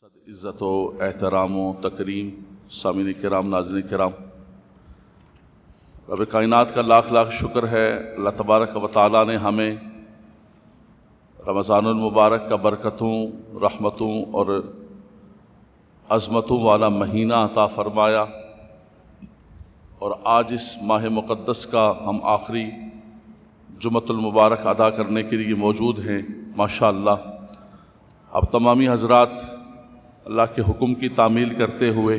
صد عزت و احترام و تکریم سامعین کرام، ناظرین کرام، رب کائنات کا لاکھ لاکھ شکر ہے۔ اللہ تبارک و تعالیٰ نے ہمیں رمضان المبارک کا برکتوں، رحمتوں اور عظمتوں والا مہینہ عطا فرمایا، اور آج اس ماہ مقدس کا ہم آخری جمعۃ المبارک ادا کرنے کے لیے موجود ہیں۔ ماشاءاللہ اب تمامی حضرات اللہ کے حکم کی تعمیل کرتے ہوئے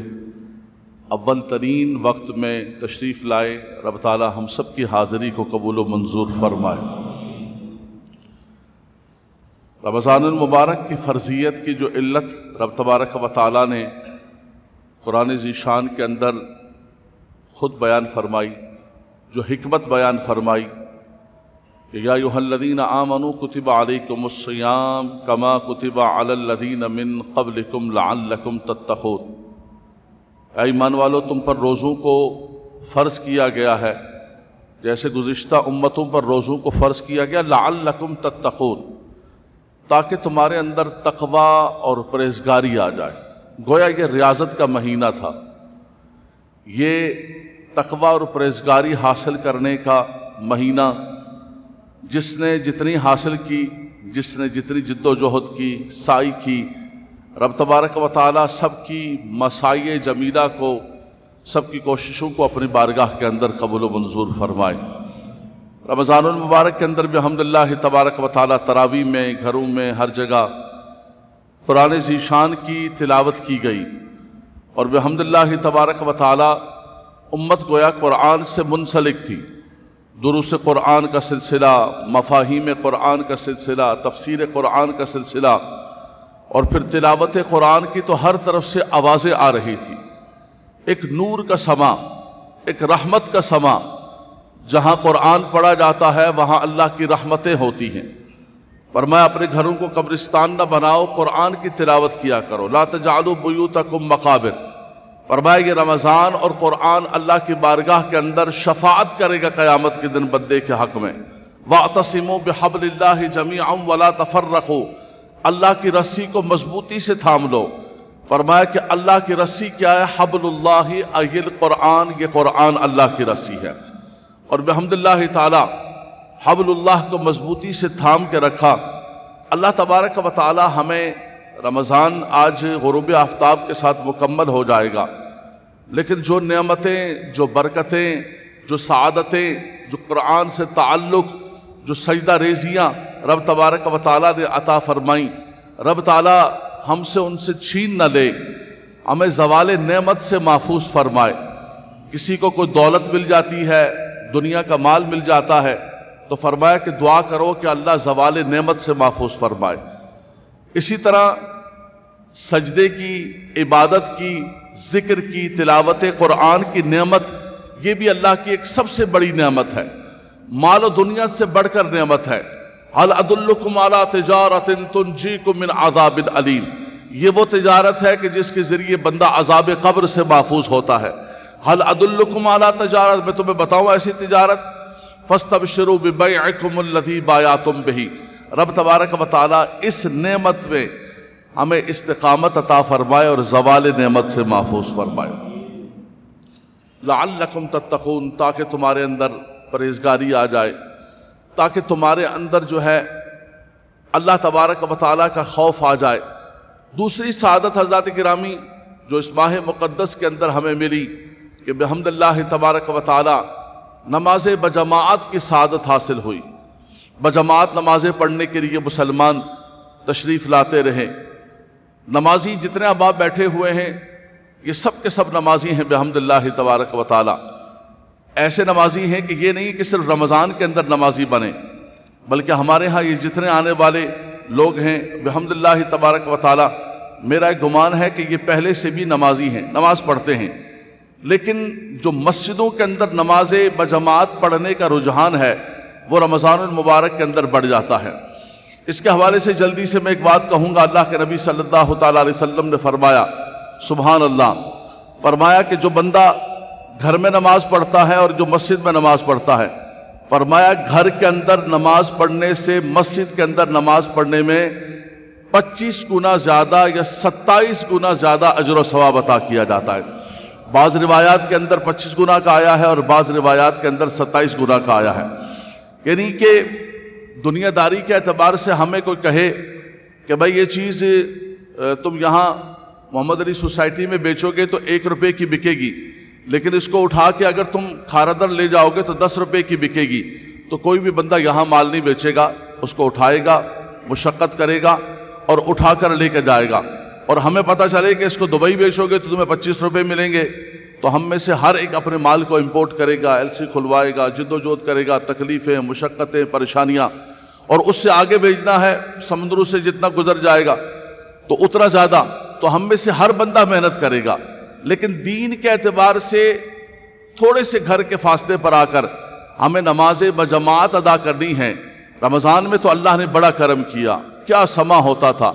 اول ترین وقت میں تشریف لائے۔ رب تعالی ہم سب کی حاضری کو قبول و منظور فرمائے۔ رمضان المبارک کی فرضیت کی جو علت رب تبارک و تعالی نے قرآن ذی شان کے اندر خود بیان فرمائی، جو حکمت بیان فرمائی کہ یا ایھا الذین آمنوا کتب علیکم الصیام کما کتب علی الذین من قبلکم لعلکم تتقون۔ اے ایمان والو، تم پر روزوں کو فرض کیا گیا ہے جیسے گزشتہ امتوں پر روزوں کو فرض کیا گیا، لعلکم تتقون، تاکہ تمہارے اندر تقوی اور پرہیزگاری آ جائے۔ گویا یہ ریاضت کا مہینہ تھا، یہ تقوی اور پرہیزگاری حاصل کرنے کا مہینہ۔ جس نے جتنی حاصل کی، جس نے جتنی جد و جہد کی، سعی کی، رب تبارک و تعالی سب کی مساعی جمیلہ کو، سب کی کوششوں کو اپنی بارگاہ کے اندر قبول و منظور فرمائے۔ رمضان المبارک کے اندر بھی الحمدللہ تبارک و تعالی تراویح میں، گھروں میں، ہر جگہ قرآن ذی شان کی تلاوت کی گئی، اور بحمدللہ تبارک و تعالی امت گویا قرآن سے منسلک تھی۔ دروس قرآن کا سلسلہ، مفاہیم قرآن کا سلسلہ، تفسیر قرآن کا سلسلہ، اور پھر تلاوت قرآن کی تو ہر طرف سے آوازیں آ رہی تھی۔ ایک نور کا سما، ایک رحمت کا سما، جہاں قرآن پڑھا جاتا ہے وہاں اللہ کی رحمتیں ہوتی ہیں۔ فرمایا اپنے گھروں کو قبرستان نہ بناؤ، قرآن کی تلاوت کیا کرو، لا تجعلوا بیوتکم مقابر۔ فرمایا یہ رمضان اور قرآن اللہ کی بارگاہ کے اندر شفاعت کرے گا قیامت کے دن بندے کے حق میں۔ وَاعْتَصِمُوا بِحَبْلِ اللَّهِ جَمِيعًا وَلَا تَفَرَّقُوا، اللہ کی رسی کو مضبوطی سے تھام لو۔ فرمایا کہ اللہ کی رسی کیا ہے؟ حبل اللہ ای القرآن، یہ قرآن اللہ کی رسی ہے۔ اور بحمدللہ تعالی حبل اللہ کو مضبوطی سے تھام کے رکھا۔ اللہ تبارک و تعالی ہمیں رمضان آج غروب آفتاب کے ساتھ مکمل ہو جائے گا، لیکن جو نعمتیں، جو برکتیں، جو سعادتیں، جو قرآن سے تعلق، جو سجدہ ریزیاں رب تبارک و تعالی نے عطا فرمائیں، رب تعالی ہم سے ان سے چھین نہ لے، ہمیں زوال نعمت سے محفوظ فرمائے۔ کسی کو کوئی دولت مل جاتی ہے، دنیا کا مال مل جاتا ہے، تو فرمایا کہ دعا کرو کہ اللہ زوال نعمت سے محفوظ فرمائے۔ اسی طرح سجدے کی، عبادت کی، ذکر کی، تلاوت قرآن کی نعمت، یہ بھی اللہ کی ایک سب سے بڑی نعمت ہے، مال و دنیا سے بڑھ کر نعمت ہے۔ هل ادلکم علی تجارۃ تنجیکم من عذاب علیم، یہ وہ تجارت ہے کہ جس کے ذریعے بندہ عذاب قبر سے محفوظ ہوتا ہے۔ هل ادلکم علی تجارۃ، میں تمہیں بتاؤں ایسی تجارت، فاستبشروا ببیعکم الذی بایعتم بہ۔ رب تبارک و تعالی اس نعمت میں ہمیں استقامت عطا فرمائے اور زوال نعمت سے محفوظ فرمائے۔ لعلکم تتقون، تاکہ تمہارے اندر پرہیزگاری آ جائے، تاکہ تمہارے اندر جو ہے اللہ تبارک و تعالی کا خوف آ جائے۔ دوسری سعادت حضرات گرامی جو اس ماہ مقدس کے اندر ہمیں ملی کہ بحمدللہ تبارک و تعالی نماز بجماعت کی سعادت حاصل ہوئی۔ بجماعت نمازیں پڑھنے کے لیے مسلمان تشریف لاتے رہے۔ نمازی جتنے احباب بیٹھے ہوئے ہیں یہ سب کے سب نمازی ہیں بحمدللہ تبارک و تعالی۔ ایسے نمازی ہیں کہ یہ نہیں کہ صرف رمضان کے اندر نمازی بنے، بلکہ ہمارے ہاں یہ جتنے آنے والے لوگ ہیں بحمدللہ تبارک و تعالی، میرا ایک گمان ہے کہ یہ پہلے سے بھی نمازی ہیں، نماز پڑھتے ہیں، لیکن جو مسجدوں کے اندر نماز بجماعت پڑھنے کا رجحان ہے وہ رمضان المبارک کے اندر بڑھ جاتا ہے۔ اس کے حوالے سے جلدی سے میں ایک بات کہوں گا۔ اللہ کے نبی صلی اللہ تعالیٰ علیہ وسلم نے فرمایا، سبحان اللہ، فرمایا کہ جو بندہ گھر میں نماز پڑھتا ہے اور جو مسجد میں نماز پڑھتا ہے، فرمایا گھر کے اندر نماز پڑھنے سے مسجد کے اندر نماز پڑھنے میں 25 گنا زیادہ یا 27 گنا زیادہ اجر و ثواب عطا کیا جاتا ہے۔ بعض روایات کے اندر 25 گنا کا آیا ہے اور بعض روایات کے اندر 27 گنا کا آیا ہے۔ یعنی کہ دنیا داری کے اعتبار سے ہمیں کوئی کہے کہ بھائی یہ چیز تم یہاں محمد علی سوسائٹی میں بیچو گے تو 1 روپے کی بکے گی، لیکن اس کو اٹھا کے اگر تم کھارادر لے جاؤ گے تو 10 روپے کی بکے گی، تو کوئی بھی بندہ یہاں مال نہیں بیچے گا، اس کو اٹھائے گا، مشقت کرے گا اور اٹھا کر لے کے جائے گا۔ اور ہمیں پتہ چلے کہ اس کو دبئی بیچو گے تو تمہیں 25 روپے ملیں گے، تو ہم میں سے ہر ایک اپنے مال کو امپورٹ کرے گا، ایل سی کھلوائے گا، جد و جہد کرے گا، تکلیفیں، مشقتیں، پریشانیاں، اور اس سے آگے بھیجنا ہے سمندروں سے جتنا گزر جائے گا تو اتنا زیادہ، تو ہم میں سے ہر بندہ محنت کرے گا۔ لیکن دین کے اعتبار سے تھوڑے سے گھر کے فاصلے پر آ کر ہمیں نمازیں بجماعت ادا کرنی ہیں۔ رمضان میں تو اللہ نے بڑا کرم کیا، کیا سما ہوتا تھا،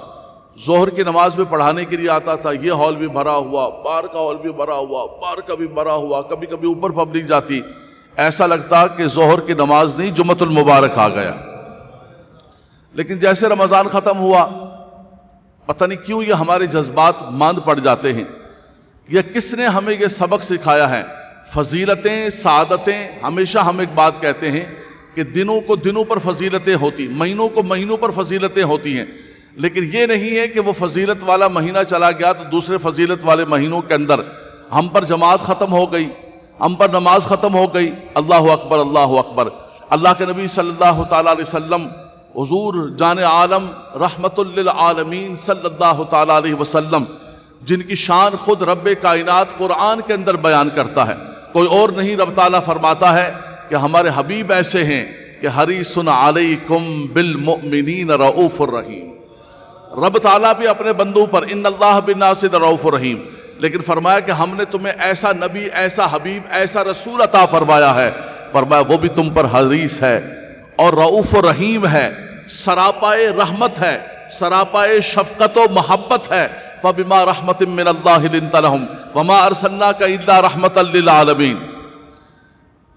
ظہر کی نماز میں پڑھانے کے لیے آتا تھا، یہ ہال بھی بھرا ہوا، باہر کا ہال بھی بھرا ہوا، باہر کا بھی بھرا ہوا، کبھی کبھی اوپر پبلک جاتی، ایسا لگتا کہ ظہر کی نماز نہیں جمعۃ المبارک آ گیا۔ لیکن جیسے رمضان ختم ہوا، پتہ نہیں کیوں یہ ہمارے جذبات ماند پڑ جاتے ہیں۔ یہ کس نے ہمیں یہ سبق سکھایا ہے؟ فضیلتیں، سعادتیں، ہمیشہ ہم ایک بات کہتے ہیں کہ دنوں کو دنوں پر فضیلتیں ہوتی، مہینوں کو مہینوں پر فضیلتیں ہوتی ہیں، لیکن یہ نہیں ہے کہ وہ فضیلت والا مہینہ چلا گیا تو دوسرے فضیلت والے مہینوں کے اندر ہم پر جماعت ختم ہو گئی، ہم پر نماز ختم ہو گئی۔ اللہ اکبر، اللہ اکبر۔ اللہ کے نبی صلی اللہ تعالیٰ علیہ وسلم، حضور جان عالم رحمت للعالمین صلی اللہ تعالیٰ علیہ وسلم، جن کی شان خود رب کائنات قرآن کے اندر بیان کرتا ہے، کوئی اور نہیں، رب تعالیٰ فرماتا ہے کہ ہمارے حبیب ایسے ہیں کہ حریص علیکم بالمؤمنین رؤوف الرحیم۔ رب تعالیٰ بھی اپنے بندوں پر ان اللہ بالناس رؤوف الرحیم، لیکن فرمایا کہ ہم نے تمہیں ایسا نبی، ایسا حبیب، ایسا رسول عطا فرمایا ہے، فرمایا وہ بھی تم پر حریص ہے اور رؤوف الرحیم ہے، سراپائے رحمت ہے، سراپائے شفقت و محبت ہے۔ فَبِمَا رَحْمَةٍ مِّنَ اللَّهِ لِنْتَ لَهُمْ وَمَا أَرْسَلْنَاكَ إِلَّا رَحْمَةً لِّلْعَالَمِينَ۔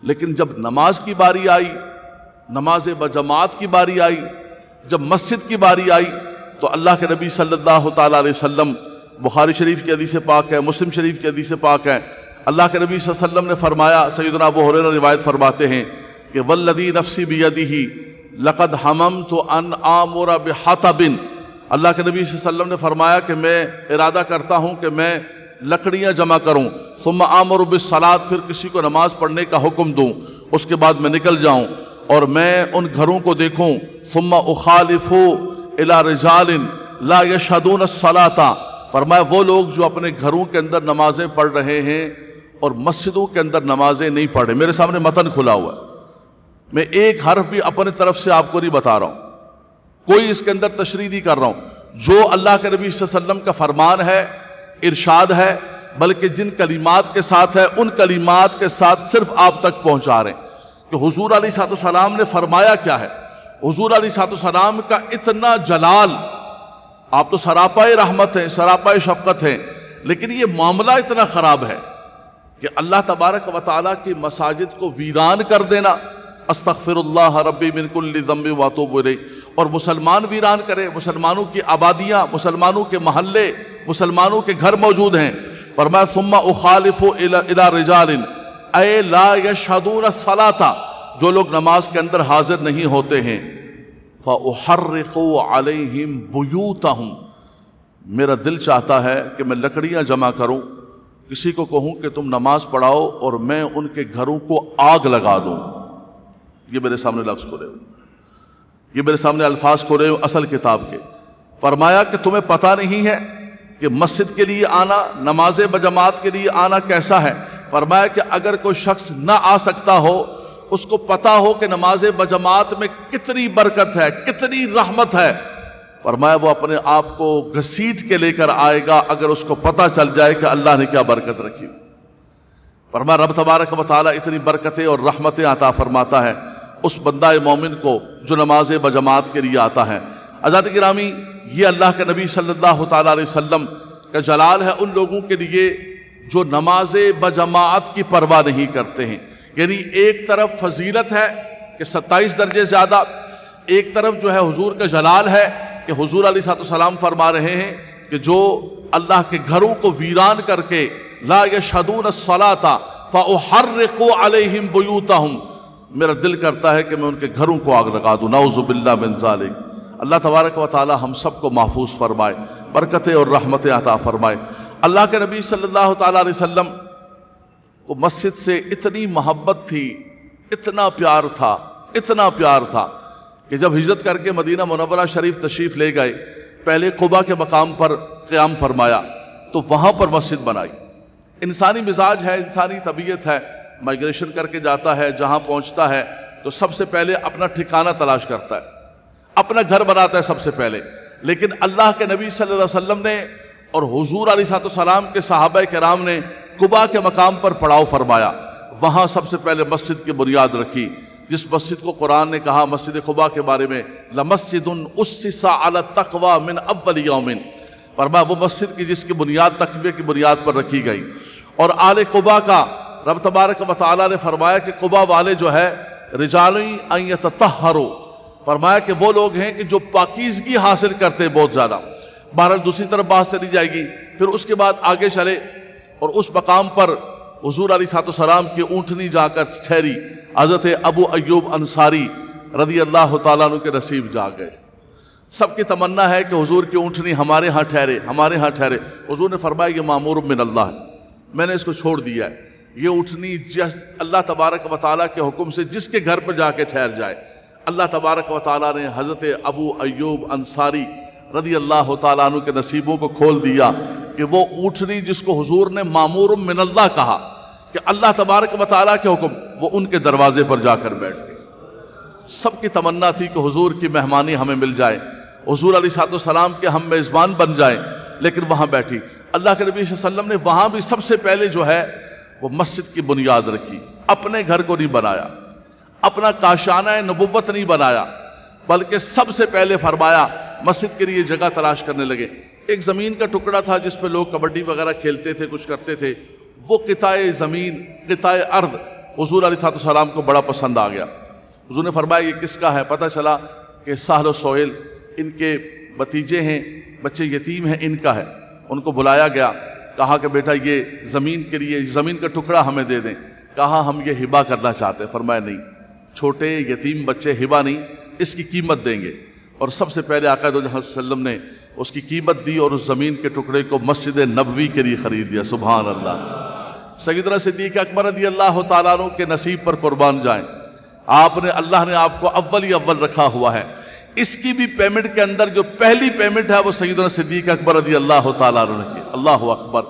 لیکن جب نماز کی باری آئی، نماز بجماعت کی باری آئی، جب مسجد کی باری آئی، تو اللہ کے نبی صلی اللہ تعالیٰ علیہ وسلم، بخاری شریف کی حدیث پاک ہے، مسلم شریف کی حدیث پاک ہے، اللہ کے نبی صلی اللہ علیہ وسلم نے فرمایا، سیدنا ابو ہریرہ روایت فرماتے ہیں کہ والذی نفسی بیدہ لقد حممت ان آمر بحطب، اللہ کے نبی صلی اللہ علیہ وسلم نے فرمایا کہ میں ارادہ کرتا ہوں کہ میں لکڑیاں جمع کروں، ثم آمر بالصلاۃ، پھر کسی کو نماز پڑھنے کا حکم دوں، اس کے بعد میں نکل جاؤں اور میں ان گھروں کو دیکھوں، ثم اخالف الی رجال لا یشہدون الصلاۃ، فرمایا وہ لوگ جو اپنے گھروں کے اندر نمازیں پڑھ رہے ہیں اور مسجدوں کے اندر نمازیں نہیں پڑھ رہے۔ میرے سامنے متن کھلا ہوا ہے، میں ایک حرف بھی اپنے طرف سے آپ کو نہیں بتا رہا ہوں، کوئی اس کے اندر تشریح نہیں کر رہا ہوں، جو اللہ کے نبی صلی اللہ علیہ وسلم کا فرمان ہے، ارشاد ہے، بلکہ جن کلمات کے ساتھ ہے ان کلمات کے ساتھ صرف آپ تک پہنچا رہے ہیں کہ حضور علیہ الصلوۃ والسلام نے فرمایا کیا ہے۔ حضور علیہ الصلوۃ والسلام کا اتنا جلال، آپ تو سراپائے رحمت ہیں، سراپائے شفقت ہیں، لیکن یہ معاملہ اتنا خراب ہے کہ اللہ تبارک و تعالیٰ کی مساجد کو ویران کر دینا، استغفر اللہ ربی من کل ذنب واتوب الیہ، اور مسلمان ویران کرے، مسلمانوں کی آبادیاں، مسلمانوں کے محلے، مسلمانوں کے گھر موجود ہیں۔ فرمایا ثم اخالف الی رجال اے لا یشہدون الصلاۃ، جو لوگ نماز کے اندر حاضر نہیں ہوتے ہیں، فاحرق علیہم بیوتہم، میرا دل چاہتا ہے کہ میں لکڑیاں جمع کروں، کسی کو کہوں کہ تم نماز پڑھاؤ اور میں ان کے گھروں کو آگ لگا دوں۔ یہ میرے سامنے لفظ کھولے ہوئے، یہ میرے سامنے الفاظ کھولے ہوئے اصل کتاب کے۔ فرمایا کہ تمہیں پتہ نہیں ہے کہ مسجد کے لیے آنا، نماز بجماعت کے لیے آنا کیسا ہے؟ فرمایا کہ اگر کوئی شخص نہ آ سکتا ہو، اس کو پتہ ہو کہ نماز بجماعت میں کتنی برکت ہے، کتنی رحمت ہے، فرمایا وہ اپنے آپ کو گھسیٹ کے لے کر آئے گا اگر اس کو پتہ چل جائے کہ اللہ نے کیا برکت رکھی۔ فرمایا رب تبارک و تعالیٰ اتنی برکتیں اور رحمتیں عطا فرماتا ہے اس بندہ مومن کو جو نماز بجماعت کے لیے آتا ہے۔ حضرات گرامی، یہ اللہ کے نبی صلی اللہ تعالیٰ علیہ وسلم کا جلال ہے ان لوگوں کے لیے جو نماز بجماعت کی پرواہ نہیں کرتے ہیں۔ یعنی ایک طرف فضیلت ہے کہ 27 درجے زیادہ، ایک طرف جو ہے حضور کا جلال ہے، کہ حضور علیہ السلام فرما رہے ہیں کہ جو اللہ کے گھروں کو ویران کر کے لا یشہدون الصلاۃ فاحرق علیہم بیوتہم، میرا دل کرتا ہے کہ میں ان کے گھروں کو آگ لگا دوں، نعوذ باللہ من ذالک۔ اللہ تبارک و تعالی ہم سب کو محفوظ فرمائے، برکتیں اور رحمتیں عطا فرمائے۔ اللہ کے نبی صلی اللہ تعالی علیہ وسلم کو مسجد سے اتنی محبت تھی، اتنا پیار تھا کہ جب ہجرت کر کے مدینہ منورہ شریف تشریف لے گئے، پہلے قباء کے مقام پر قیام فرمایا تو وہاں پر مسجد بنائی۔ انسانی مزاج ہے، انسانی طبیعت ہے، مائگریشن کر کے جاتا ہے، جہاں پہنچتا ہے تو سب سے پہلے اپنا ٹھکانہ تلاش کرتا ہے، اپنا گھر بناتا ہے سب سے پہلے۔ لیکن اللہ کے نبی صلی اللہ علیہ وسلم نے اور حضور علیہ السلام کے صحابہ کرام نے قباء کے مقام پر پڑاؤ فرمایا، وہاں سب سے پہلے مسجد کی بنیاد رکھی، جس مسجد کو قرآن نے کہا مسجد قباء کے بارے میں لَمَسْجِدٌ أُسِّسَ عَلَى التَّقْوَى مِنْ أَوَّلِ يَوْمٍ، فرمایا وہ مسجد کی جس کی بنیاد تقوی کی بنیاد پر رکھی گئی۔ اور آل قباء کا رب تبارک و تعالی نے فرمایا کہ قباء والے جو ہے رجال ان یتطہروا، فرمایا کہ وہ لوگ ہیں کہ جو پاکیزگی حاصل کرتے بہت زیادہ۔ بہرحال دوسری طرف بات چلی جائے گی، پھر اس کے بعد آگے چلے اور اس مقام پر حضور علیہ السلام کی اونٹنی جا کر ٹھہری، حضرت ابو ایوب انصاری رضی اللہ تعالیٰ عنہ کے نصیب جا گئے۔ سب کی تمنا ہے کہ حضور کی اونٹنی ہمارے ہاں ٹھہرے۔ حضور نے فرمایا یہ مامور من اللہ ہے، میں نے اس کو چھوڑ دیا ہے، یہ اونٹنی اللہ تبارک و تعالیٰ کے حکم سے جس کے گھر پر جا کے ٹھہر جائے۔ اللہ تبارک و تعالیٰ نے حضرت ابو ایوب انصاری رضی اللہ تعالیٰ عنہ کے نصیبوں کو کھول دیا کہ وہ اونٹنی جس کو حضور نے مامور من اللہ کہا کہ اللہ تبارک و تعالیٰ کے حکم، وہ ان کے دروازے پر جا کر بیٹھ گئی۔ سب کی تمنا تھی کہ حضور کی مہمانی ہمیں مل جائے، حضور علیہ السلام کے ہم میزبان بن جائیں، لیکن وہاں بیٹھی۔ اللہ کے نبی صلی اللہ علیہ وسلم نے وہاں بھی سب سے پہلے جو ہے وہ مسجد کی بنیاد رکھی، اپنے گھر کو نہیں بنایا، اپنا کاشانہ نبوت نہیں بنایا، بلکہ سب سے پہلے فرمایا مسجد کے لیے جگہ تلاش کرنے لگے۔ ایک زمین کا ٹکڑا تھا جس پہ لوگ کبڈی وغیرہ کھیلتے تھے، کچھ کرتے تھے، وہ قطع زمین، قطع ارض حضور علیہ السلام کو بڑا پسند آ گیا۔ حضور نے فرمایا یہ کس کا ہے؟ پتہ چلا کہ سہل و سہیل ان کے بھتیجے ہیں، بچے یتیم ہیں، ان کا ہے۔ ان کو بلایا گیا، کہا کہ بیٹا یہ زمین کے لیے زمین کا ٹکڑا ہمیں دے دیں۔ کہا ہم یہ ہبہ کرنا چاہتے ہیں۔ فرمایا نہیں، چھوٹے یتیم بچے ہبہ نہیں، اس کی قیمت دیں گے۔ اور سب سے پہلے آقا دو جہاں صلی اللہ علیہ وسلم نے اس کی قیمت دی اور اس زمین کے ٹکڑے کو مسجد نبوی کے لیے خرید دیا۔ سبحان اللہ۔ سیدنا صدیق اکبر رضی اللہ تعالیٰ عنہ کے نصیب پر قربان جائیں، اللہ نے آپ کو اول رکھا ہوا ہے۔ اس کی بھی پیمنٹ کے اندر جو پہلی پیمنٹ ہے وہ سیدنا صدیق اکبر رضی اللہ تعالیٰ عنہ کی۔ اللہ اکبر۔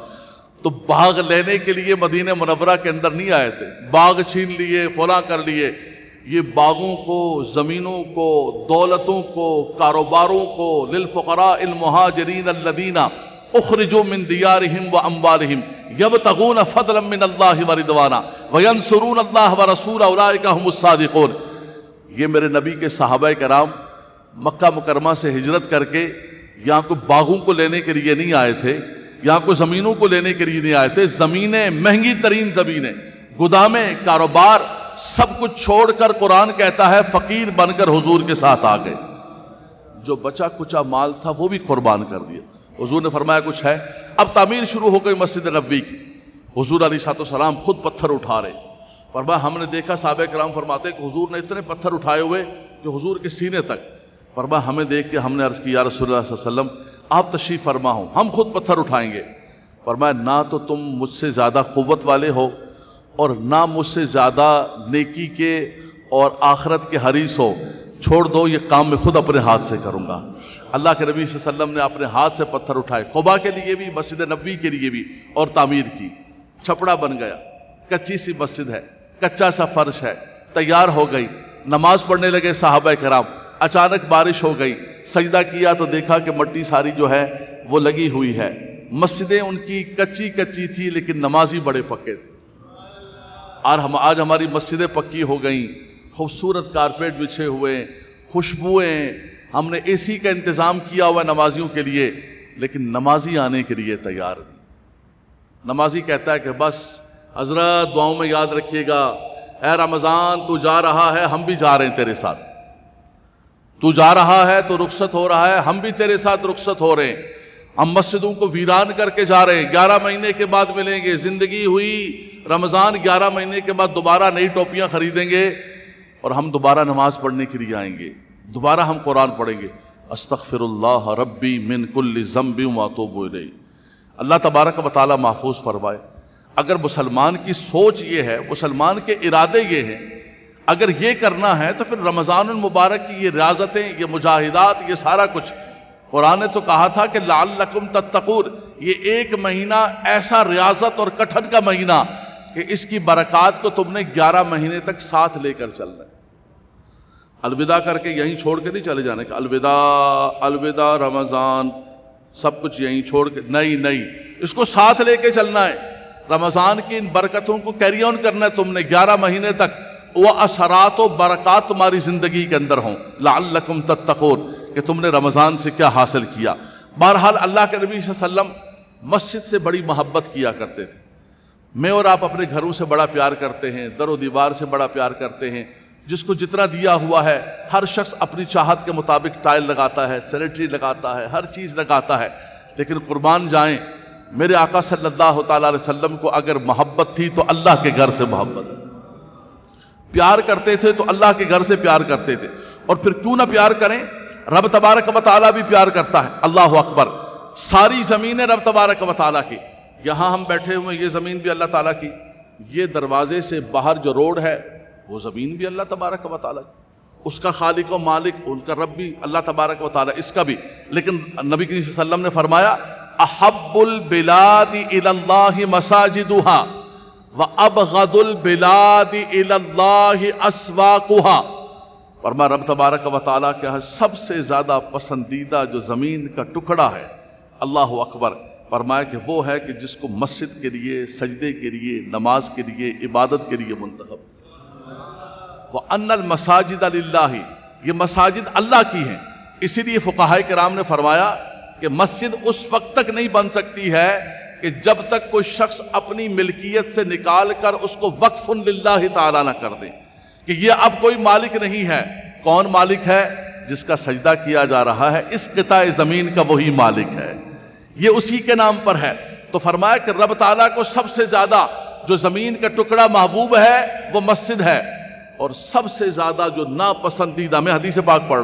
تو باغ لینے کے لیے مدینہ منورہ کے اندر نہیں آئے تھے، باغ چھین لیے، فلاں کر لیے۔ یہ باغوں کو، زمینوں کو، دولتوں کو، کاروباروں کو للفقراء المہاجرین الذین اخرجوا من دیارہم واموالہم یبتغون فضلا من اللہ ورضوانا وینصرون اللہ ورسولہ اولئک هم الصادقون۔ یہ میرے نبی کے صحابہ کرام مکہ مکرمہ سے ہجرت کر کے یہاں کو باغوں کو لینے کے لیے نہیں آئے تھے، یہاں کو زمینوں کو لینے کے لیے نہیں آئے تھے۔ زمینیں، مہنگی ترین زمینیں، گودامیں، کاروبار، سب کچھ چھوڑ کر قرآن کہتا ہے فقیر بن کر حضور کے ساتھ آ گئے۔ جو بچا کچا مال تھا وہ بھی قربان کر دیا۔ حضور نے فرمایا کچھ ہے۔ اب تعمیر شروع ہو گئی مسجد نبوی کی، حضور علیہ السلام خود پتھر اٹھا رہے۔ فرمایا ہم نے دیکھا، صحابہ کرام فرماتے کہ حضور نے اتنے پتھر اٹھائے ہوئے کہ حضور کے سینے تک۔ فرمایا ہمیں دیکھ کے ہم نے عرض کی یا رسول اللہ صلی اللہ علیہ وسلم آپ تشریف فرما ہوں، ہم خود پتھر اٹھائیں گے۔ فرمایا نہ تو تم مجھ سے زیادہ قوت والے ہو اور نہ مجھ سے زیادہ نیکی کے اور آخرت کے حریص ہو، چھوڑ دو یہ کام میں خود اپنے ہاتھ سے کروں گا۔ اللہ کے نبی صلی اللہ علیہ وسلم نے اپنے ہاتھ سے پتھر اٹھائے، قباء کے لیے بھی، مسجد نبوی کے لیے بھی، اور تعمیر کی۔ چھپڑا بن گیا، کچی سی مسجد ہے، کچا سا فرش ہے، تیار ہو گئی۔ نماز پڑھنے لگے صحابہ کرام، اچانک بارش ہو گئی، سجدہ کیا تو دیکھا کہ مٹی ساری جو ہے وہ لگی ہوئی ہے۔ مسجدیں ان کی کچی کچی تھی لیکن نمازی بڑے پکے تھے۔ اور آج ہماری مسجدیں پکی ہو گئیں، خوبصورت کارپیٹ بچھے ہوئے، خوشبوئیں، ہم نے اے سی کا انتظام کیا ہوا نمازیوں کے لیے، لیکن نمازی آنے کے لیے تیار نہیں۔ نمازی کہتا ہے کہ بس حضرت دعاؤں میں یاد رکھیے گا، اے رمضان تو جا رہا ہے، ہم بھی جا رہے ہیں تیرے ساتھ، تو جا رہا ہے تو رخصت ہو رہا ہے، ہم بھی تیرے ساتھ رخصت ہو رہے ہیں، ہم مسجدوں کو ویران کر کے جا رہے ہیں، 11 مہینے کے بعد ملیں گے، زندگی ہوئی رمضان 11 مہینے کے بعد دوبارہ نئی ٹوپیاں خریدیں گے اور ہم دوبارہ نماز پڑھنے کے لیے آئیں گے، دوبارہ ہم قرآن پڑھیں گے، استغفر اللہ ربی من کل ذنب واتوب الیہ۔ اللہ تبارک و تعالی محفوظ فرمائے۔ اگر مسلمان کی سوچ یہ ہے، مسلمان کے ارادے یہ ہیں، اگر یہ کرنا ہے تو پھر رمضان المبارک کی یہ ریاضتیں، یہ مجاہدات، یہ سارا کچھ، قرآن نے تو کہا تھا کہ لعلکم تتقون، یہ ایک مہینہ ایسا ریاضت اور کٹھن کا مہینہ کہ اس کی برکات کو تم نے 11 مہینے تک ساتھ لے کر چلنا ہے۔ الوداع کر کے یہیں چھوڑ کے نہیں چلے جانے کا، الوداع الوداع رمضان، سب کچھ یہیں چھوڑ کے، نہیں، اس کو ساتھ لے کے چلنا ہے۔ رمضان کی ان برکتوں کو کیری آن کرنا ہے تم نے 11 مہینے تک، وہ اثرات و برکات تمہاری زندگی کے اندر ہوں، لعلکم تتقون، کہ تم نے رمضان سے کیا حاصل کیا۔ بہرحال اللہ کے نبی صلی اللہ علیہ وسلم مسجد سے بڑی محبت کیا کرتے تھے۔ میں اور آپ اپنے گھروں سے بڑا پیار کرتے ہیں، در و دیوار سے بڑا پیار کرتے ہیں، جس کو جتنا دیا ہوا ہے، ہر شخص اپنی چاہت کے مطابق ٹائل لگاتا ہے، سینیٹری لگاتا ہے، ہر چیز لگاتا ہے، لیکن قربان جائیں میرے آقا صلی اللہ تعالیٰ علیہ وسلم کو اگر محبت تھی تو اللہ کے گھر سے محبت، پیار کرتے تھے تو اللہ کے گھر سے پیار کرتے تھے۔ اور پھر کیوں نہ پیار کریں، رب تبارک و تعالیٰ بھی پیار کرتا ہے، اللہ اکبر۔ ساری زمینیں رب تبارک و تعالیٰ کی، یہاں ہم بیٹھے ہوئے یہ زمین بھی اللہ تعالیٰ کی، یہ دروازے سے باہر جو روڈ ہے وہ زمین بھی اللہ تبارک و تعالیٰ کی، اس کا خالق و مالک، ان کا رب بھی اللہ تبارک و تعالیٰ، اس کا بھی۔ لیکن نبی کریم صلی اللہ علیہ وسلم نے فرمایا احب البلاد الی اللہ مساجدها وابغض البلاد الی اللہ اسواقها۔ فرمایا رب تبارک و تعالیٰ کے سب سے زیادہ پسندیدہ جو زمین کا ٹکڑا ہے، اللہ اکبر، فرمایا کہ وہ ہے کہ جس کو مسجد کے لیے، سجدے کے لیے، نماز کے لیے، عبادت کے لیے منتخب۔ وَأَنَّ الْمَسَاجِدَ لِلَّهِ، یہ مساجد اللہ کی ہیں، اسی لیے فقہاء کرام نے فرمایا کہ مسجد اس وقت تک نہیں بن سکتی ہے کہ جب تک کوئی شخص اپنی ملکیت سے نکال کر اس کو وقف للہ تعالیٰ نہ کر دے کہ یہ اب کوئی مالک نہیں ہے۔ کون مالک ہے؟ جس کا سجدہ کیا جا رہا ہے اس قطع زمین کا، وہی مالک ہے، یہ اسی کے نام پر ہے۔ تو فرمایا کہ رب تعالیٰ کو سب سے زیادہ جو زمین کا ٹکڑا محبوب ہے وہ مسجد ہے، اور سب سے زیادہ جو ناپسندیدہ، میں حدیث پاک پڑھ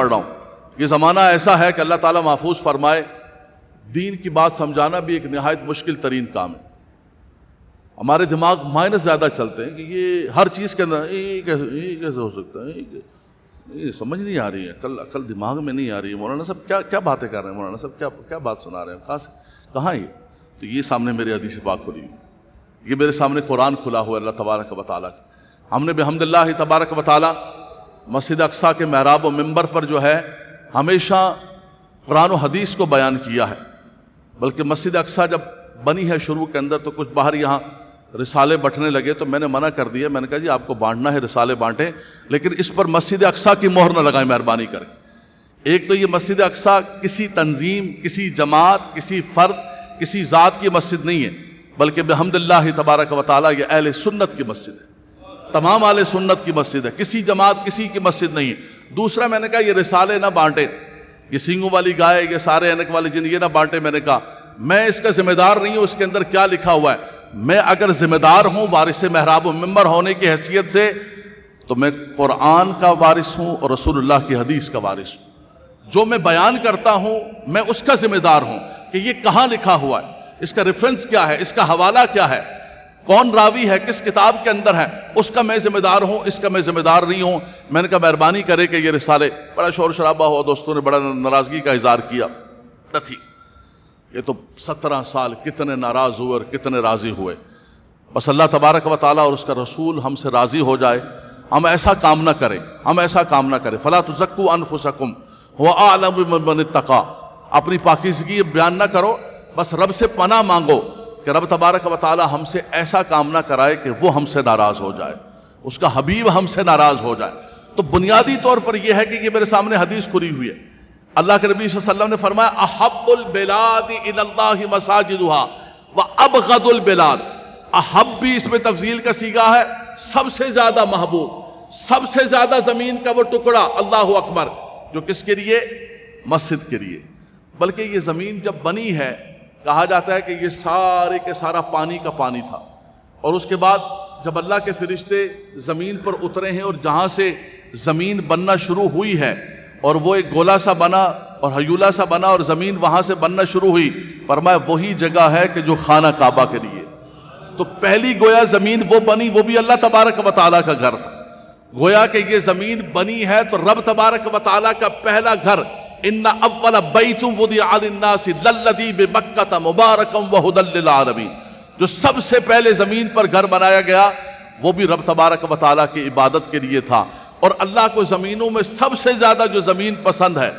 رہا ہوں، یہ زمانہ ایسا ہے کہ اللہ تعالیٰ محفوظ فرمائے، دین کی بات سمجھانا بھی ایک نہایت مشکل ترین کام ہے۔ ہمارے دماغ مائنس زیادہ چلتے ہیں کہ یہ ہر چیز کے اندر یہ کیسے ہو سکتا ہے، یہ سمجھ نہیں آ رہی ہے، عقل دماغ میں نہیں آ رہی ہے، مولانا صاحب کیا باتیں کر رہے ہیں، مولانا صاحب کیا بات سنا رہے ہیں، کہاں یہ؟ تو یہ سامنے میرے حدیث پاک کھلی ہوئی، یہ میرے سامنے قرآن کھلا ہوا ہے اللہ تبارک و تعالیٰ کا۔ ہم نے بحمد اللہ تبارک و تعالیٰ مسجد اقصیٰ کے محراب و منبر پر جو ہے ہمیشہ قرآن و حدیث کو بیان کیا ہے، بلکہ مسجد اقصیٰ جب بنی ہے شروع کے اندر تو کچھ باہر یہاں رسالے بٹنے لگے تو میں نے منع کر دیا، میں نے کہا جی آپ کو بانٹنا ہے رسالے بانٹیں، لیکن اس پر مسجد اقصیٰ کی مہر نہ لگائیں مہربانی کر کے۔ ایک تو یہ مسجد اقصیٰ کسی تنظیم، کسی جماعت، کسی فرد، کسی ذات کی مسجد نہیں ہے، بلکہ بحمد اللہ تبارک و تعالیٰ یہ اہل سنت کی مسجد ہے، تمام اہل سنت کی مسجد ہے، کسی جماعت کسی کی مسجد نہیں ہے۔ دوسرا میں نے کہا یہ رسالے نہ بانٹیں، یہ سینگوں والی گائے، یہ سارے اینک والے جن، یہ نہ بانٹے۔ میں نے کہا میں اس کا ذمہ دار نہیں ہوں، اس کے اندر کیا لکھا ہوا ہے، میں اگر ذمہ دار ہوں وارث محراب و منبر ہونے کی حیثیت سے تو میں قرآن کا وارث ہوں اور رسول اللہ کی حدیث کا وارث ہوں، جو میں بیان کرتا ہوں میں اس کا ذمہ دار ہوں کہ یہ کہاں لکھا ہوا ہے، اس کا ریفرنس کیا ہے، اس کا حوالہ کیا ہے، کون راوی ہے، کس کتاب کے اندر ہے، اس کا میں ذمہ دار ہوں، اس کا میں ذمہ دار نہیں ہوں۔ میں نے کہا مہربانی کرے کہ یہ رسالے، بڑا شور شرابہ ہوا، دوستوں نے بڑا ناراضگی کا اظہار کیا، نہ تھی، یہ تو 17 سال کتنے ناراض ہوئے اور کتنے راضی ہوئے۔ بس اللہ تبارک و تعالیٰ اور اس کا رسول ہم سے راضی ہو جائے، ہم ایسا کام نہ کریں، فلا تزکوا انفسکم هو اعلم بمن اتقى، اپنی پاکیزگی بیان نہ کرو، بس رب سے پناہ مانگو کہ رب تبارک و تعالیٰ ہم سے ایسا کام نہ کرائے کہ وہ ہم سے ناراض ہو جائے، اس کا حبیب ہم سے ناراض ہو جائے۔ تو بنیادی طور پر یہ ہے کہ یہ میرے سامنے حدیث کھلی ہوئی ہے، اللہ کے نبی صلی اللہ علیہ وسلم نے فرمایا احب البلاد الی اللہ مساجدها وابغض البلاد، احب بھی اس میں تفضیل کا صیغہ ہے، سب سے زیادہ محبوب، سب سے زیادہ زمین کا وہ ٹکڑا، اللہ اکبر، جو کس کے لیے؟ مسجد کے لیے۔ بلکہ یہ زمین جب بنی ہے، کہا جاتا ہے کہ یہ سارے کے سارا پانی کا پانی تھا، اور اس کے بعد جب اللہ کے فرشتے زمین پر اترے ہیں اور جہاں سے زمین بننا شروع ہوئی ہے اور وہ ایک گولا سا بنا اور ہیولا سا بنا اور زمین وہاں سے بننا شروع ہوئی، فرمایا وہی جگہ ہے کہ جو خانہ کعبہ کے لیے۔ تو پہلی گویا زمین وہ بنی، وہ بھی اللہ تبارک و تعالیٰ کا گھر تھا۔ گویا کہ یہ زمین بنی ہے تو رب تبارک و تعالیٰ کا پہلا گھر، ان اول بیت وضع للناس للذی ببکۃ مبارکا وہدی للعالمین، جو سب سے پہلے زمین پر گھر بنایا گیا وہ بھی رب تبارک و تعالیٰ کی عبادت کے لیے تھا۔ اور اللہ کو زمینوں میں سب سے زیادہ جو زمین پسند ہے،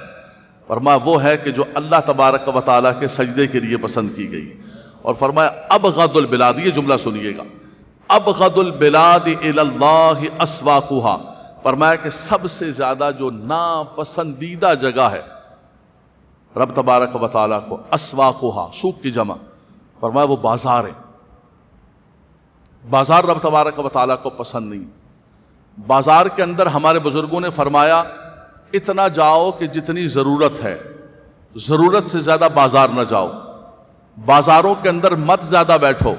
فرمایا وہ ہے کہ جو اللہ تبارک و تعالیٰ کے سجدے کے لیے پسند کی گئی۔ اور فرمایا ابغض البلاد، یہ جملہ سنیے گا، ابغض البلاد الی اللہ اسواقها، فرمایا کہ سب سے زیادہ جو ناپسندیدہ جگہ ہے رب تبارک و تعالیٰ کو، اسواقها، سوق کی جمع، فرمایا وہ بازار ہے۔ بازار رب تبارک و تعالیٰ کو پسند نہیں۔ بازار کے اندر ہمارے بزرگوں نے فرمایا اتنا جاؤ کہ جتنی ضرورت ہے، ضرورت سے زیادہ بازار نہ جاؤ۔ بازاروں کے اندر مت زیادہ بیٹھو،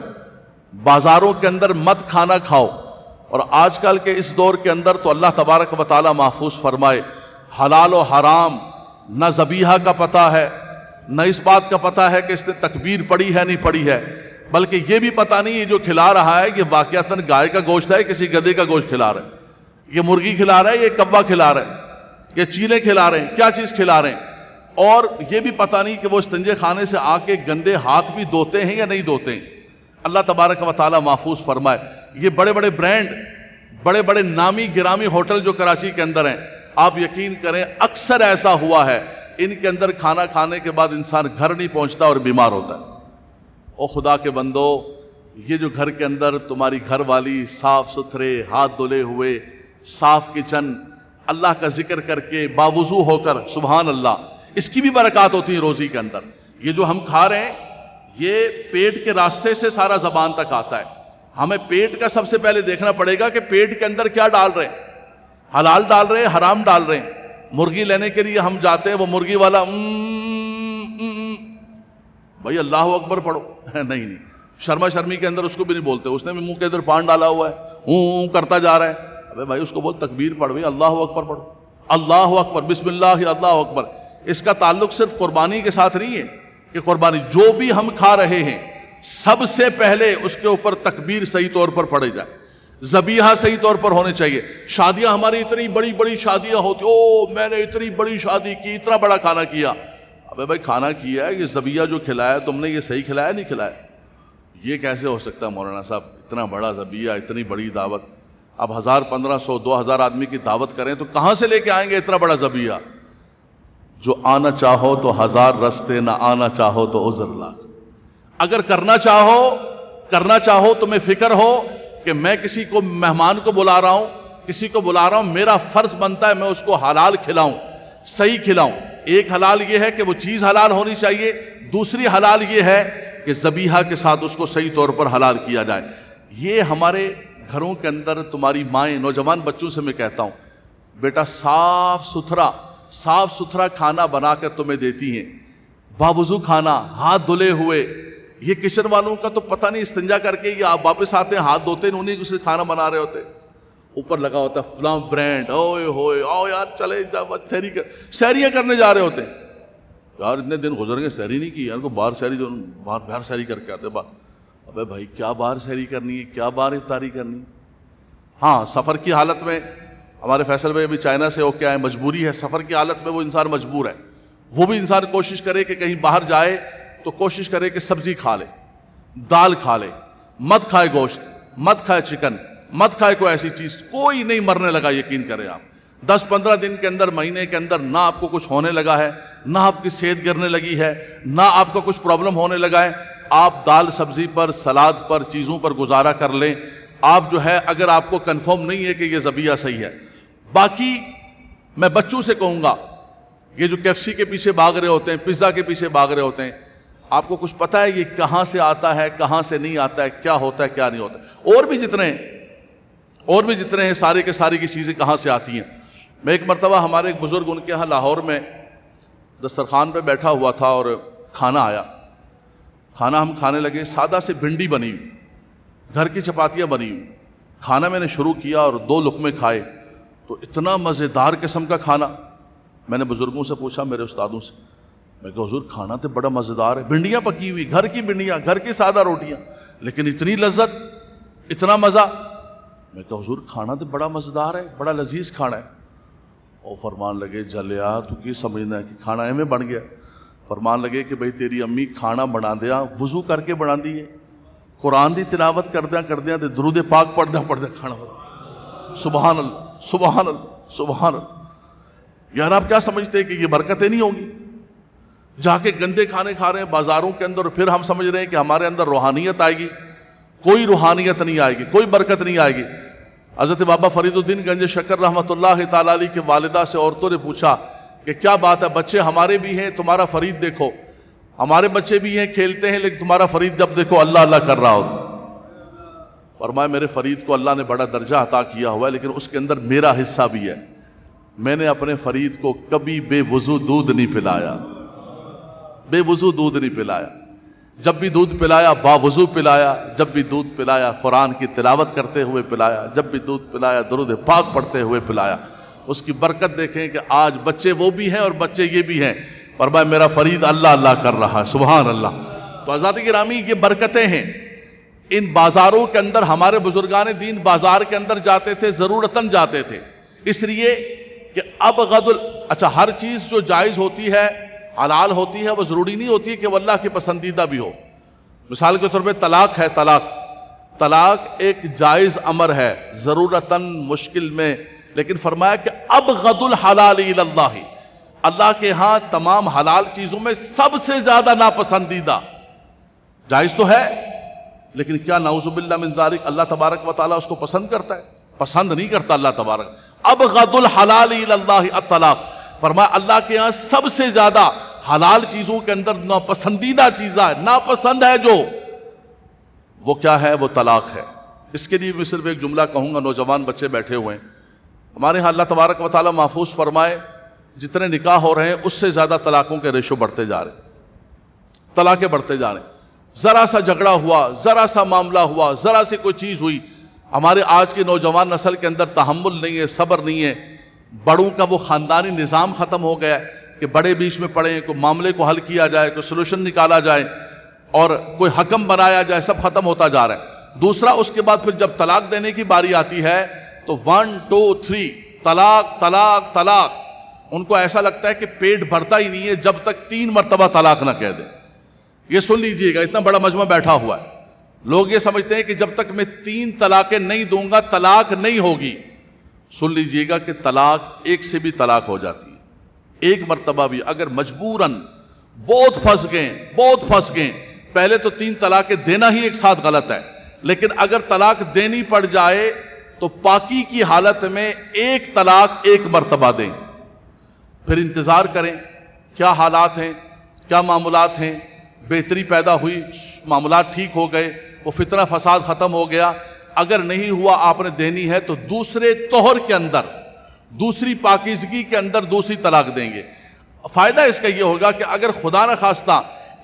بازاروں کے اندر مت کھانا کھاؤ۔ اور آج کل کے اس دور کے اندر تو اللہ تبارک و تعالیٰ محفوظ فرمائے، حلال و حرام نہ ذبیحہ کا پتہ ہے، نہ اس بات کا پتہ ہے کہ اس نے تکبیر پڑھی ہے نہیں پڑھی ہے، بلکہ یہ بھی پتہ نہیں یہ جو کھلا رہا ہے یہ واقعتاً گائے کا گوشت ہے، کسی گدھے کا گوشت کھلا رہا ہے، یہ مرغی کھلا رہا ہے، یہ کوا کھلا رہا ہے، یہ چیلے کھلا رہے ہیں، کیا چیز کھلا رہے ہیں۔ اور یہ بھی پتہ نہیں کہ وہ استنجے خانے سے آ کے گندے ہاتھ بھی دھوتے ہیں یا نہیں دھوتے ہیں۔ اللہ تبارک و تعالیٰ محفوظ فرمائے۔ یہ بڑے بڑے برانڈ، بڑے بڑے نامی گرامی ہوٹل جو کراچی کے اندر ہیں، آپ یقین کریں اکثر ایسا ہوا ہے ان کے اندر کھانا کھانے کے بعد انسان گھر نہیں پہنچتا اور بیمار ہوتا ہے۔ او خدا کے بندو، یہ جو گھر کے اندر تمہاری گھر والی صاف ستھرے، ہاتھ دھلے ہوئے، صاف کچن، اللہ کا ذکر کر کے باوضو ہو کر، سبحان اللہ، اس کی بھی برکات ہوتی ہیں روزی کے اندر۔ یہ جو ہم کھا رہے ہیں یہ پیٹ کے راستے سے سارا زبان تک آتا ہے۔ ہمیں پیٹ کا سب سے پہلے دیکھنا پڑے گا کہ پیٹ کے اندر کیا ڈال رہے ہیں، حلال ڈال رہے ہیں، حرام ڈال رہے ہیں۔ مرغی لینے کے لیے ہم جاتے ہیں، وہ مرغی والا بھائی اللہ اکبر پڑھو، نہیں شرما شرمی کے اندر اس کو بھی نہیں بولتے، اس نے بھی منہ کے اندر پان ڈالا ہوا ہے، کرتا جا رہا ہے۔ ابے بھائی اس کو بول تکبیر پڑھ، بھائی اللہ اکبر پڑھو، اللہ اکبر، بسم اللہ، اللہ اکبر۔ اس کا تعلق صرف قربانی کے ساتھ نہیں ہے کہ قربانی جو بھی ہم کھا رہے ہیں سب سے پہلے اس کے اوپر تکبیر صحیح طور پر پڑھے جائے، ذبیحہ صحیح طور پر ہونے چاہیے۔ شادیاں ہماری اتنی بڑی بڑی شادیاں ہوتی، او میں نے اتنی بڑی شادی کی، اتنا بڑا کھانا کیا۔ ابے بھائی کھانا کیا ہے، یہ ذبیحہ جو کھلایا تم نے یہ صحیح کھلایا نہیں کھلایا؟ یہ کیسے ہو سکتا ہے مولانا صاحب؟ اتنا بڑا ذبیحہ، اتنی بڑی دعوت، اب 1000 1500 2000 آدمی کی دعوت کریں تو کہاں سے لے کے آئیں گے اتنا بڑا ذبیحہ؟ جو آنا چاہو تو 1000 رستے، نہ آنا چاہو تو عذر لاکھ۔ اگر کرنا چاہو تمہیں فکر ہو کہ میں کسی کو مہمان کو بلا رہا ہوں، کسی کو بلا رہا ہوں، میرا فرض بنتا ہے میں اس کو حلال کھلاؤں، صحیح کھلاؤں۔ ایک حلال یہ ہے کہ وہ چیز حلال ہونی چاہیے، دوسری حلال یہ ہے کہ ذبیحہ کے ساتھ اس کو صحیح طور پر حلال کیا جائے۔ یہ ہمارے گھروں کے اندر تمہاری مائیں، نوجوان بچوں سے میں کہتا ہوں، بیٹا صاف ستھرا کھانا بنا کر تمہیں دیتی ہیں، باوضو کھانا، ہاتھ دھلے ہوئے۔ یہ کچن والوں کا تو پتہ نہیں، استنجا کر کے یہ آپ واپس آتے ہیں ہاتھ دھوتے ہیں، انہیں سے کھانا بنا رہے ہوتے، اوپر لگا ہوتا ہے فلاں برانڈ، اوئے ہوئے آؤ یار چلے جا سیریاں کرنے جا رہے ہوتے ہیں۔ یار اتنے دن گزر گئے سیری نہیں کی، یار کو باہر سیری کر کے آتے بعد۔ ابے بھائی کیا باہر سیری کرنی ہے، کیا باہر افطاری کرنی ہے؟ ہاں سفر کی حالت میں، ہمارے فیصل بھائی ابھی چائنا سے ہو کے آئے، مجبوری ہے، سفر کی حالت میں وہ انسان مجبور ہے، وہ بھی انسان کوشش کرے کہ کہیں باہر جائے تو کوشش کرے کہ سبزی کھا لے، دال کھا لے، مت کھائے گوشت، مت کھائے چکن، مت کھائے کوئی ایسی چیز۔ کوئی نہیں مرنے لگا، یقین کریں آپ 10-15 دن کے اندر، مہینے کے اندر نہ آپ کو کچھ ہونے لگا ہے، نہ آپ کی صحت گرنے لگی ہے، نہ آپ کو کچھ پرابلم ہونے لگا ہے۔ آپ دال سبزی پر، سلاد پر، چیزوں پر گزارا کر لیں۔ آپ جو ہے اگر آپ کو کنفرم نہیں ہے کہ یہ ذبیحہ صحیح ہے۔ باقی میں بچوں سے کہوں گا، یہ جو KFC کے پیچھے بھاگ رہے ہوتے ہیں، پیزا کے پیچھے بھاگ رہے ہوتے ہیں، آپ کو کچھ پتہ ہے یہ کہاں سے آتا ہے، کہاں سے نہیں آتا ہے، کیا ہوتا ہے کیا نہیں ہوتا ہے؟ اور بھی جتنے اور بھی جتنے ہیں سارے کے ساری کی چیزیں کہاں سے آتی ہیں. میں ایک مرتبہ ہمارے ایک بزرگ ان کے ہاں لاہور میں دسترخوان پہ بیٹھا ہوا تھا اور کھانا آیا. کھانا ہم کھانے لگے, سادہ سے بھنڈی بنی ہوئی, گھر کی چپاتیاں بنی ہوئی. کھانا میں نے شروع کیا اور 2 لقمے کھائے تو اتنا مزیدار قسم کا کھانا. میں نے بزرگوں سے پوچھا, میرے استادوں سے, میں کہا حضور کھانا تو بڑا مزیدار ہے, بھنڈیاں پکی ہوئی, گھر کی بھنڈیاں, گھر کی سادہ روٹیاں, لیکن اتنی لذت, اتنا مزہ. میں کہا حضور کھانا تو بڑا مزیدار ہے, بڑا لذیذ کھانا ہے. اور فرمان لگے, جلیا تو کی سمجھنا ہے کہ کھانا ایویں بن گیا. فرمان لگے کہ بھئی تیری امی کھانا بنا دیا, وضو کر کے بنا دی ہے, قرآن دی تلاوت کردیا تے درود پاک پڑھدیا کھانا بنا. سبحان اللہ سبحان اللہ سبحان اللہ. یار آپ کیا سمجھتے ہیں کہ یہ برکتیں نہیں ہوں گی؟ جا کے گندے کھانے کھا رہے ہیں بازاروں کے اندر, اور پھر ہم سمجھ رہے ہیں کہ ہمارے اندر روحانیت آئے گی. کوئی روحانیت نہیں آئے گی, کوئی برکت نہیں آئے گی. حضرت بابا فرید الدین گنج شکر رحمۃ اللہ تعالیٰ علیہ کے والدہ سے عورتوں نے پوچھا کہ کیا بات ہے, بچے ہمارے بھی ہیں, تمہارا فرید دیکھو, ہمارے بچے بھی ہیں کھیلتے ہیں, لیکن تمہارا فرید جب دیکھو اللہ اللہ کر رہا ہوتا. فرمایا میرے فرید کو اللہ نے بڑا درجہ عطا کیا ہوا ہے, لیکن اس کے اندر میرا حصہ بھی ہے. میں نے اپنے فرید کو کبھی بے وضو دودھ نہیں پلایا, بے وضو دودھ نہیں پلایا. جب بھی دودھ پلایا باوضو پلایا, جب بھی دودھ پلایا قرآن کی تلاوت کرتے ہوئے پلایا, جب بھی دودھ پلایا درود پاک پڑھتے ہوئے پلایا. اس کی برکت دیکھیں کہ آج بچے وہ بھی ہیں اور بچے یہ بھی ہیں. فرمایا میرا فرید اللہ اللہ کر رہا ہے. سبحان اللہ. تو حضرات گرامی یہ برکتیں ہیں. ان بازاروں کے اندر ہمارے بزرگان دین بازار کے اندر جاتے تھے, ضرورتاً جاتے تھے, اس لیے کہ اچھا ہر چیز جو جائز ہوتی ہے حلال ہوتی ہے, وہ ضروری نہیں ہوتی کہ وہ اللہ کی پسندیدہ بھی ہو. مثال کے طور پہ طلاق ہے, طلاق ایک جائز امر ہے ضرورتاً مشکل میں, لیکن فرمایا کہ ابغض الحلال الی اللہ, اللہ کے ہاں تمام حلال چیزوں میں سب سے زیادہ ناپسندیدہ. جائز تو ہے لیکن کیا نعوذ باللہ من ذالک اللہ تبارک و تعالیٰ اس کو پسند کرتا ہے؟ پسند نہیں کرتا اللہ تبارک. ابغض الحلال الی اللہ الطلاق. فرمایا اللہ کے ہاں سب سے زیادہ حلال چیزوں کے اندر ناپسندیدہ چیز ہے, ناپسند ہے جو, وہ کیا ہے؟ وہ طلاق ہے. اس کے لیے میں صرف ایک جملہ کہوں گا. نوجوان بچے بیٹھے ہوئے ہیں ہمارے ہاں, اللہ تبارک و تعالیٰ محفوظ فرمائے, جتنے نکاح ہو رہے ہیں اس سے زیادہ طلاقوں کے ریشو بڑھتے جا رہے ہیں, طلاقیں بڑھتے جا رہے ہیں. ذرا سا جھگڑا ہوا, ذرا سا معاملہ ہوا, ذرا سی کوئی چیز ہوئی, ہمارے آج کی نوجوان نسل کے اندر تحمل نہیں ہے, صبر نہیں ہے. بڑوں کا وہ خاندانی نظام ختم ہو گیا ہے کہ بڑے بیچ میں پڑے, کوئی معاملے کو حل کیا جائے, کوئی سلوشن نکالا جائے اور کوئی حکم بنایا جائے, سب ختم ہوتا جا رہا ہے. دوسرا اس کے بعد پھر جب طلاق دینے کی باری آتی ہے تو 1 2 3 طلاق طلاق طلاق. ان کو ایسا لگتا ہے کہ پیٹ بھرتا ہی نہیں ہے جب تک 3 مرتبہ طلاق نہ کہہ دیں. یہ سن لیجئے گا, اتنا بڑا مجمع بیٹھا ہوا ہے, لوگ یہ سمجھتے ہیں کہ جب تک میں 3 طلاقیں نہیں دوں گا طلاق نہیں ہوگی. سن لیجئے گا کہ طلاق ایک سے بھی طلاق ہو جاتی ہے. ایک مرتبہ بھی اگر مجبوراً بہت پھنس گئے, پہلے تو 3 طلاقیں دینا ہی ایک ساتھ غلط ہے, لیکن اگر طلاق دینی پڑ جائے تو پاکی کی حالت میں 1 طلاق 1 مرتبہ دیں, پھر انتظار کریں کیا حالات ہیں, کیا معاملات ہیں, بہتری پیدا ہوئی, معاملات ٹھیک ہو گئے, وہ فتنہ فساد ختم ہو گیا. اگر نہیں ہوا آپ نے دینی ہے تو دوسرے طہر کے اندر, دوسری پاکیزگی کے اندر دوسری طلاق دیں گے. فائدہ اس کا یہ ہوگا کہ اگر خدا نہ خواستہ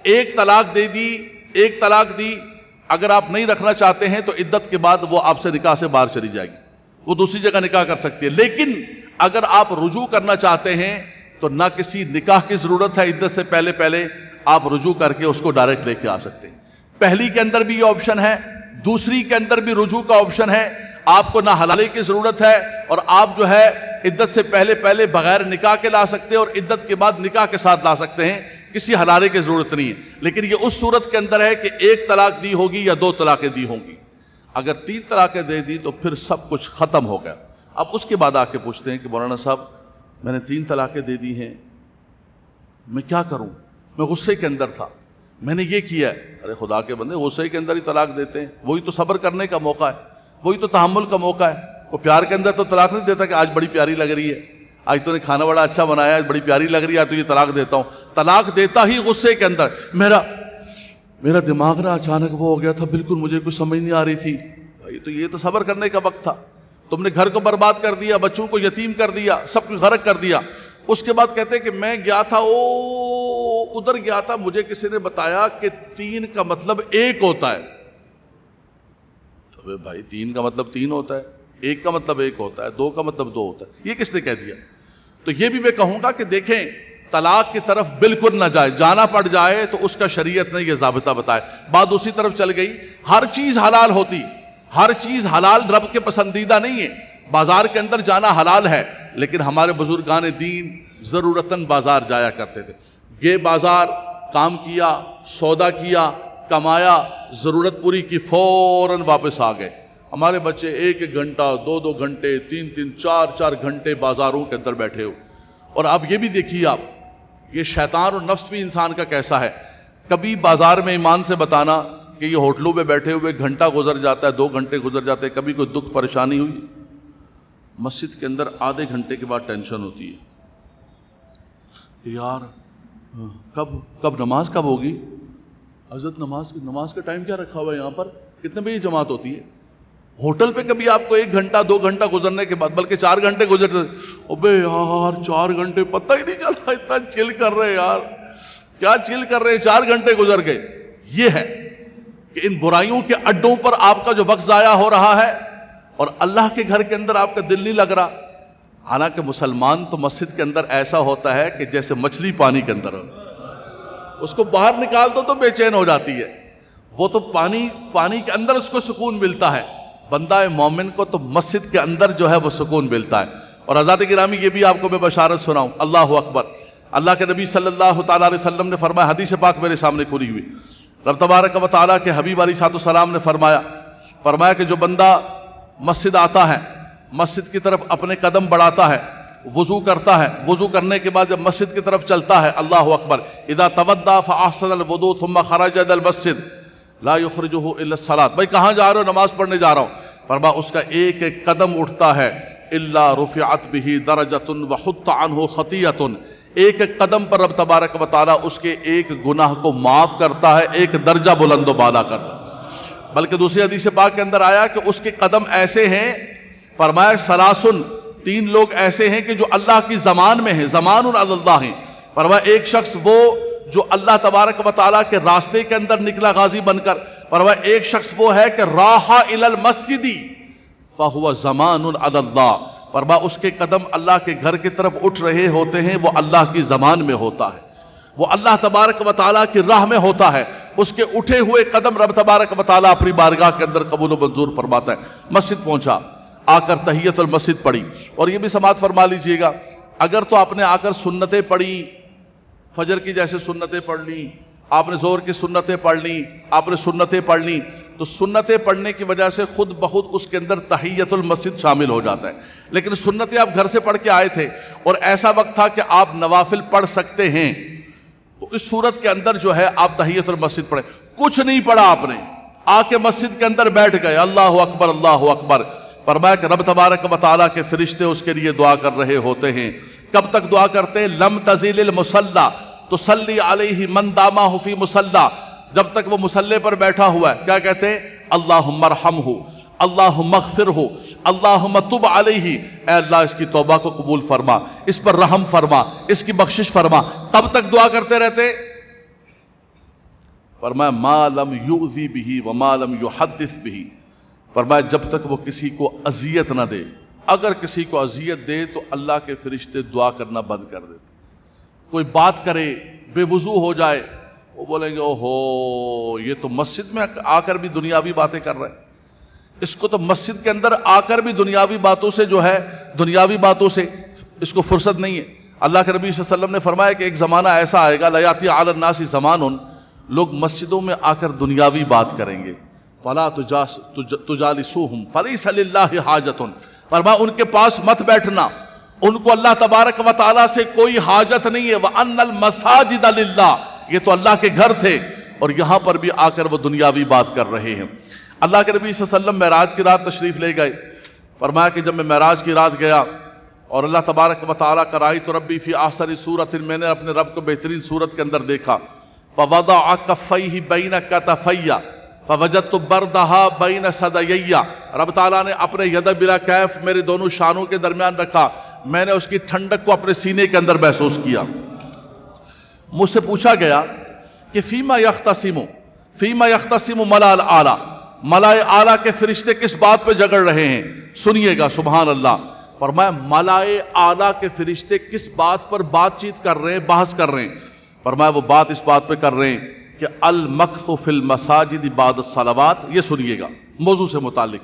1 طلاق دے دی, 1 طلاق دی, اگر آپ نہیں رکھنا چاہتے ہیں تو عدت کے بعد وہ آپ سے نکاح سے باہر چلی جائے گی, وہ دوسری جگہ نکاح کر سکتی ہے. لیکن اگر آپ رجوع کرنا چاہتے ہیں تو نہ کسی نکاح کی ضرورت ہے, عدت سے پہلے آپ رجوع کر کے اس کو ڈائریکٹ لے کے آ سکتے ہیں. پہلی کے اندر بھی یہ آپشن ہے, دوسری کے اندر بھی رجوع کا آپشن ہے. آپ کو نہ حلالے کی ضرورت ہے اور آپ جو ہے عدت سے پہلے بغیر نکاح کے لا سکتے ہیں اور عدت کے بعد نکاح کے ساتھ لا سکتے ہیں, کسی حلالے کی ضرورت نہیں ہے. لیکن یہ اس صورت کے اندر ہے کہ 1 طلاق دی ہوگی یا 2 طلاقیں دی ہوں گی. اگر 3 طلاقیں دے دی تو پھر سب کچھ ختم ہو گیا. اب اس کے بعد آ کے پوچھتے ہیں کہ مولانا صاحب میں نے 3 طلاقیں دے دی ہیں, میں کیا کروں, میں غصے کے اندر تھا, میں نے یہ کیا ہے. ارے خدا کے بندے, غصے کے اندر ہی طلاق دیتے ہیں, وہی تو صبر کرنے کا موقع ہے, وہی تو تحمل کا موقع ہے. وہ پیار کے اندر تو طلاق نہیں دیتا کہ آج بڑی پیاری لگ رہی ہے, آج تو نے کھانا بڑا اچھا بنایا, آج بڑی پیاری لگ رہی ہے, آج تو یہ طلاق دیتا ہوں. طلاق دیتا ہی غصے کے اندر, میرا دماغ نا اچانک وہ ہو گیا تھا, بالکل مجھے کچھ سمجھ نہیں آ رہی تھی. تو یہ تو صبر کرنے کا وقت تھا. تم نے گھر کو برباد کر دیا، بچوں کو یتیم کر دیا، سب کچھ غرق کر دیا۔ اس کے بعد کہتے ہیں کہ میں گیا تھا ادھر گیا تھا، مجھے کسی نے بتایا کہ 3 کا مطلب 1 ہوتا ہے۔ تو بھائی 3 کا مطلب 3 ہوتا ہے، 1 کا مطلب 1 ہوتا ہے، 2 کا مطلب 2 ہوتا ہے، یہ کس نے کہہ دیا؟ تو یہ بھی میں کہوں گا کہ دیکھیں طلاق کی طرف بالکل نہ جائے، جانا پڑ جائے تو اس کا شریعت نے یہ ضابطہ بتایا۔ بات دوسری طرف چل گئی، ہر چیز حلال ہوتی، ہر چیز حلال رب کے پسندیدہ نہیں ہے۔ بازار کے اندر جانا حلال ہے، لیکن ہمارے بزرگان دین ضرورتاً بازار جایا کرتے تھے۔ گئے بازار، کام کیا، سودا کیا، کمایا، ضرورت پوری کی، فوراً واپس آ گئے۔ ہمارے بچے 1 گھنٹہ، 2 گھنٹے، 3 4 گھنٹے بازاروں کے اندر بیٹھے ہو۔ اور آپ یہ بھی دیکھیے، آپ یہ شیطان اور نفس بھی انسان کا کیسا ہے۔ کبھی بازار میں ایمان سے بتانا کہ یہ ہوٹلوں پہ بیٹھے ہوئے گھنٹہ گزر جاتا ہے، 2 گھنٹے گزر جاتے ہیں، کبھی کوئی دکھ پریشانی ہوئی؟ مسجد کے اندر آدھے گھنٹے کے بعد ٹینشن ہوتی ہے کہ یار کب نماز کب ہوگی؟ حضرت نماز کا ٹائم کیا رکھا ہوا ہے یہاں پر؟ کتنے بجے جماعت ہوتی ہے؟ ہوٹل پہ کبھی آپ کو 1 گھنٹہ 2 گھنٹہ گزرنے کے بعد، بلکہ 4 گھنٹے گزرتے، ابے یار 4 گھنٹے پتہ ہی نہیں چلا، اتنا چل کر رہے یار، کیا چل کر رہے، 4 گھنٹے گزر گئے۔ یہ ہے کہ ان برائیوں کے اڈوں پر آپ کا جو وقت ضائع ہو رہا ہے، اور اللہ کے گھر کے اندر آپ کا دل نہیں لگ رہا۔ حالانکہ مسلمان تو مسجد کے اندر ایسا ہوتا ہے کہ جیسے مچھلی پانی کے اندر ہو، اس کو باہر نکال دو تو بے چین ہو جاتی ہے، وہ تو پانی کے اندر اس کو سکون ملتا ہے۔ بندہ مومن کو تو مسجد کے اندر جو ہے وہ سکون ملتا ہے۔ اور حضرات گرامی، یہ بھی آپ کو میں بشارت سناؤں، اللہ اکبر، اللہ کے نبی صلی اللہ تعالیٰ علیہ وسلم نے فرمایا، حدیث پاک میرے سامنے کھلی ہوئی، رب تبارک و تعالیٰ کے حبیب علیہ السلام نے فرمایا کہ جو بندہ مسجد آتا ہے، مسجد کی طرف اپنے قدم بڑھاتا ہے، وضو کرتا ہے، وضو کرنے کے بعد جب مسجد کی طرف چلتا ہے، اللہ اکبر، اذا تودع فاحسن الوضوء ثم خرج الى المسجد لا يخرجه الا الصلاۃ، بھائی کہاں جا رہے ہو؟ نماز پڑھنے جا رہا ہوں۔ فرمایا اس کا ایک ایک قدم اٹھتا ہے، الا رفعت به درجۃ وحط عنه خطیۃ، ایک ایک قدم پر رب تبارک و تعالیٰ اس کے ایک گناہ کو معاف کرتا ہے، ایک درجہ بلند و بالا کرتا ہے۔ بلکہ دوسری حدیث پاک کے اندر آیا کہ اس کے قدم ایسے ہیں، فرمایا سلاسن، 3 لوگ ایسے ہیں کہ جو اللہ کی زمان میں ہیں، زمان علی اللہ ہیں۔ فرمایا ایک شخص وہ جو اللہ تبارک و تعالیٰ کے راستے کے اندر نکلا غازی بن کر، فرمایا ایک شخص وہ ہے کہ راح الی المسجد فہو زمان علی اللہ، فرمایا اس کے قدم اللہ کے گھر کی طرف اٹھ رہے ہوتے ہیں، وہ اللہ کی زمان میں ہوتا ہے، وہ اللہ تبارک و تعالیٰ کی راہ میں ہوتا ہے، اس کے اٹھے ہوئے قدم رب تبارک و تعالیٰ اپنی بارگاہ کے اندر قبول و منظور فرماتا ہے۔ مسجد پہنچا، آ کر تحیت المسجد پڑھی، اور یہ بھی سماعت فرما لیجئے گا، اگر تو آپ نے آ کر سنتیں پڑھی، فجر کی جیسے سنتیں پڑھ لیں، آپ نے ظہر کی سنتیں پڑھ لیں، آپ نے سنتیں پڑھ لیں، تو سنتیں پڑھنے کی وجہ سے خود بخود اس کے اندر تحیت المسجد شامل ہو جاتا ہے۔ لیکن سنتیں آپ گھر سے پڑھ کے آئے تھے اور ایسا وقت تھا کہ آپ نوافل پڑھ سکتے ہیں، تو اس صورت کے اندر جو ہے آپ تحیت المسجد پڑھیں۔ کچھ نہیں پڑھا آپ نے، آ کے مسجد کے اندر بیٹھ گئے، اللہ اکبر اللہ اکبر، فرمایا کہ رب تبارک و تعالیٰ کے فرشتے اس کے لیے دعا کر رہے ہوتے ہیں۔ کب تک دعا کرتے ہیں؟ لم تزل المصلی تصلی علیہ من دامہ فی مصلی، جب تک وہ مصلی پر بیٹھا ہوا ہے کیا کہتے ہیں؟ اللہم ارحمہ، اللہم اغفرہ، اللہم تب علیہ، اے اللہ اس کی توبہ کو قبول فرما، اس پر رحم فرما، اس کی بخشش فرما۔ کب تک دعا کرتے رہتے؟ فرمایا ما لم یؤذی بہ وما لم یحدث بہ، فرمایا جب تک وہ کسی کو اذیت نہ دے، اگر کسی کو اذیت دے تو اللہ کے فرشتے دعا کرنا بند کر دیتے۔ کوئی بات کرے، بے وضو ہو جائے، وہ بولیں گے اوہو یہ تو مسجد میں آ کر بھی دنیاوی باتیں کر رہے ہیں، اس کو تو مسجد کے اندر آ کر بھی دنیاوی باتوں سے جو ہے، دنیاوی باتوں سے اس کو فرصت نہیں ہے۔ اللہ کے نبی صلی اللہ علیہ وسلم نے فرمایا کہ ایک زمانہ ایسا آئے گا، لیاتی علی الناس زمان، لوگ مسجدوں میں آ کر دنیاوی بات کریں گے، فلا تجالسوہم فلیس للہ حاجۃ، فرمایا ان کے پاس مت بیٹھنا، ان کو اللہ تبارک و تعالیٰ سے کوئی حاجت نہیں ہے۔ وَأَنَّ الْمَسَاجِدَ لِلَّهِ، یہ تو اللہ کے گھر تھے اور یہاں پر بھی آ کر وہ دنیاوی بات کر رہے ہیں۔ اللہ کے نبی صلی اللہ علیہ وسلم معراج کی رات تشریف لے گئے، فرمایا کہ جب میں معراج کی رات گیا اور اللہ تبارک و تعالیٰ کا رأیت ربی فی احسن صورت، میں نے اپنے رب کو بہترین صورت کے اندر دیکھا، فَوَضَعَ كَفَّيْهِ بَيْنَ كَتَفَيَّ، فوجدت بردها بین ثدیی، رب تعالیٰ نے اپنے ید بلا کیف میرے دونوں شانوں کے درمیان رکھا، میں نے اس کی ٹھنڈک کو اپنے سینے کے اندر محسوس کیا۔ مجھ سے پوچھا گیا کہ فیما یختصم ملا الاعلیٰ، ملائے اعلیٰ کے فرشتے کس بات پہ جھگڑ رہے ہیں؟ سنیے گا، سبحان اللہ۔ فرمایا ملائے اعلیٰ کے فرشتے کس بات پر بات چیت کر رہے ہیں، بحث کر رہے ہیں؟ فرمایا وہ بات اس بات پہ کر رہے ہیں کہ المکث فی المساجد بعد الصلوات، یہ سنیے گا موضوع سے متعلق،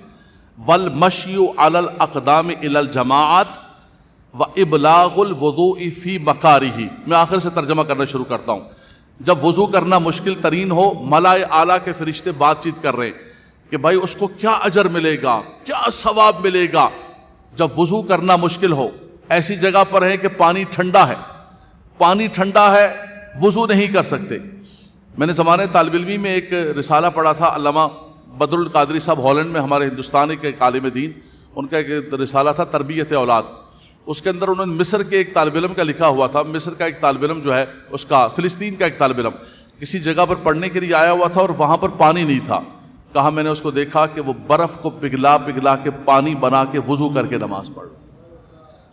والمشی علی الاقدام الی الجماعات وابلاغ الوضوء فی مکارہ۔ میں آخر سے ترجمہ کرنا شروع کرتا ہوں۔ جب وضو کرنا مشکل ترین ہو، ملائے اعلیٰ کے فرشتے بات چیت کر رہے ہیں کہ بھائی اس کو کیا اجر ملے گا، کیا ثواب ملے گا جب وضو کرنا مشکل ہو۔ ایسی جگہ پر ہے کہ پانی ٹھنڈا ہے، پانی ٹھنڈا ہے، وضو نہیں کر سکتے۔ میں نے زمانے طالب علمی میں ایک رسالہ پڑھا تھا، علامہ بدر القادری صاحب ہالینڈ میں ہمارے ہندوستانی کے عالم دین، ان کا ایک رسالہ تھا تربیت اولاد۔ اس کے اندر انہوں نے مصر کے ایک طالب علم کا لکھا ہوا تھا، مصر کا ایک طالب علم جو ہے اس کا، فلسطین کا ایک طالب علم کسی جگہ پر پڑھنے کے لیے آیا ہوا تھا اور وہاں پر پانی نہیں تھا۔ کہا میں نے اس کو دیکھا کہ وہ برف کو پگھلا پگھلا کے پانی بنا کے وضو کر کے نماز پڑھ رہا۔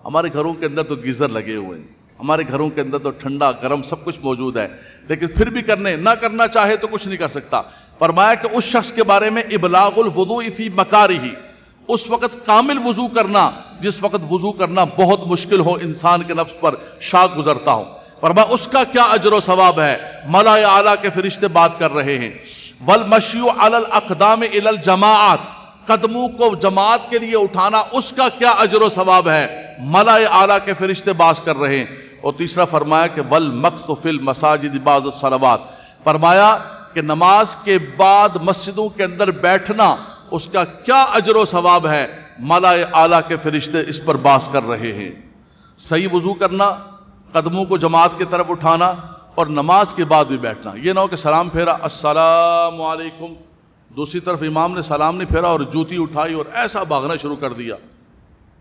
ہمارے گھروں کے اندر تو گیزر لگے ہوئے ہیں، ہمارے گھروں کے اندر تو ٹھنڈا گرم سب کچھ موجود ہے، لیکن پھر بھی نہ کرنا چاہے تو کچھ نہیں کر سکتا۔ فرمایا کہ اس شخص کے بارے میں ابلاغ الوضوء فی مکارہ، اس وقت کامل وضو کرنا جس وقت وضو کرنا بہت مشکل ہو، انسان کے نفس پر شاق گزرتا ہو۔ فرمایا اس کا کیا اجر و ثواب ہے؟ ملائے اعلیٰ کے فرشتے بات کر رہے ہیں۔ والمشی علی الاقدام الی الجماعات، قدموں کو جماعت کے لیے اٹھانا، اس کا کیا اجر و ثواب ہے؟ ملائے اعلیٰ کے فرشتے بات کر رہے ہیں۔ اور تیسرا فرمایا کہ والمکث فی المساجد بعد الصلوات، فرمایا کہ نماز کے بعد مسجدوں کے اندر بیٹھنا، اس کا کیا اجر و ثواب ہے؟ ملائے اعلیٰ کے فرشتے اس پر باس کر رہے ہیں۔ صحیح وضو کرنا، قدموں کو جماعت کی طرف اٹھانا اور نماز کے بعد بھی بیٹھنا، یہ نہ ہو کہ سلام پھیرا السلام علیکم، دوسری طرف امام نے سلام نہیں پھیرا اور جوتی اٹھائی اور ایسا بھاگنا شروع کر دیا۔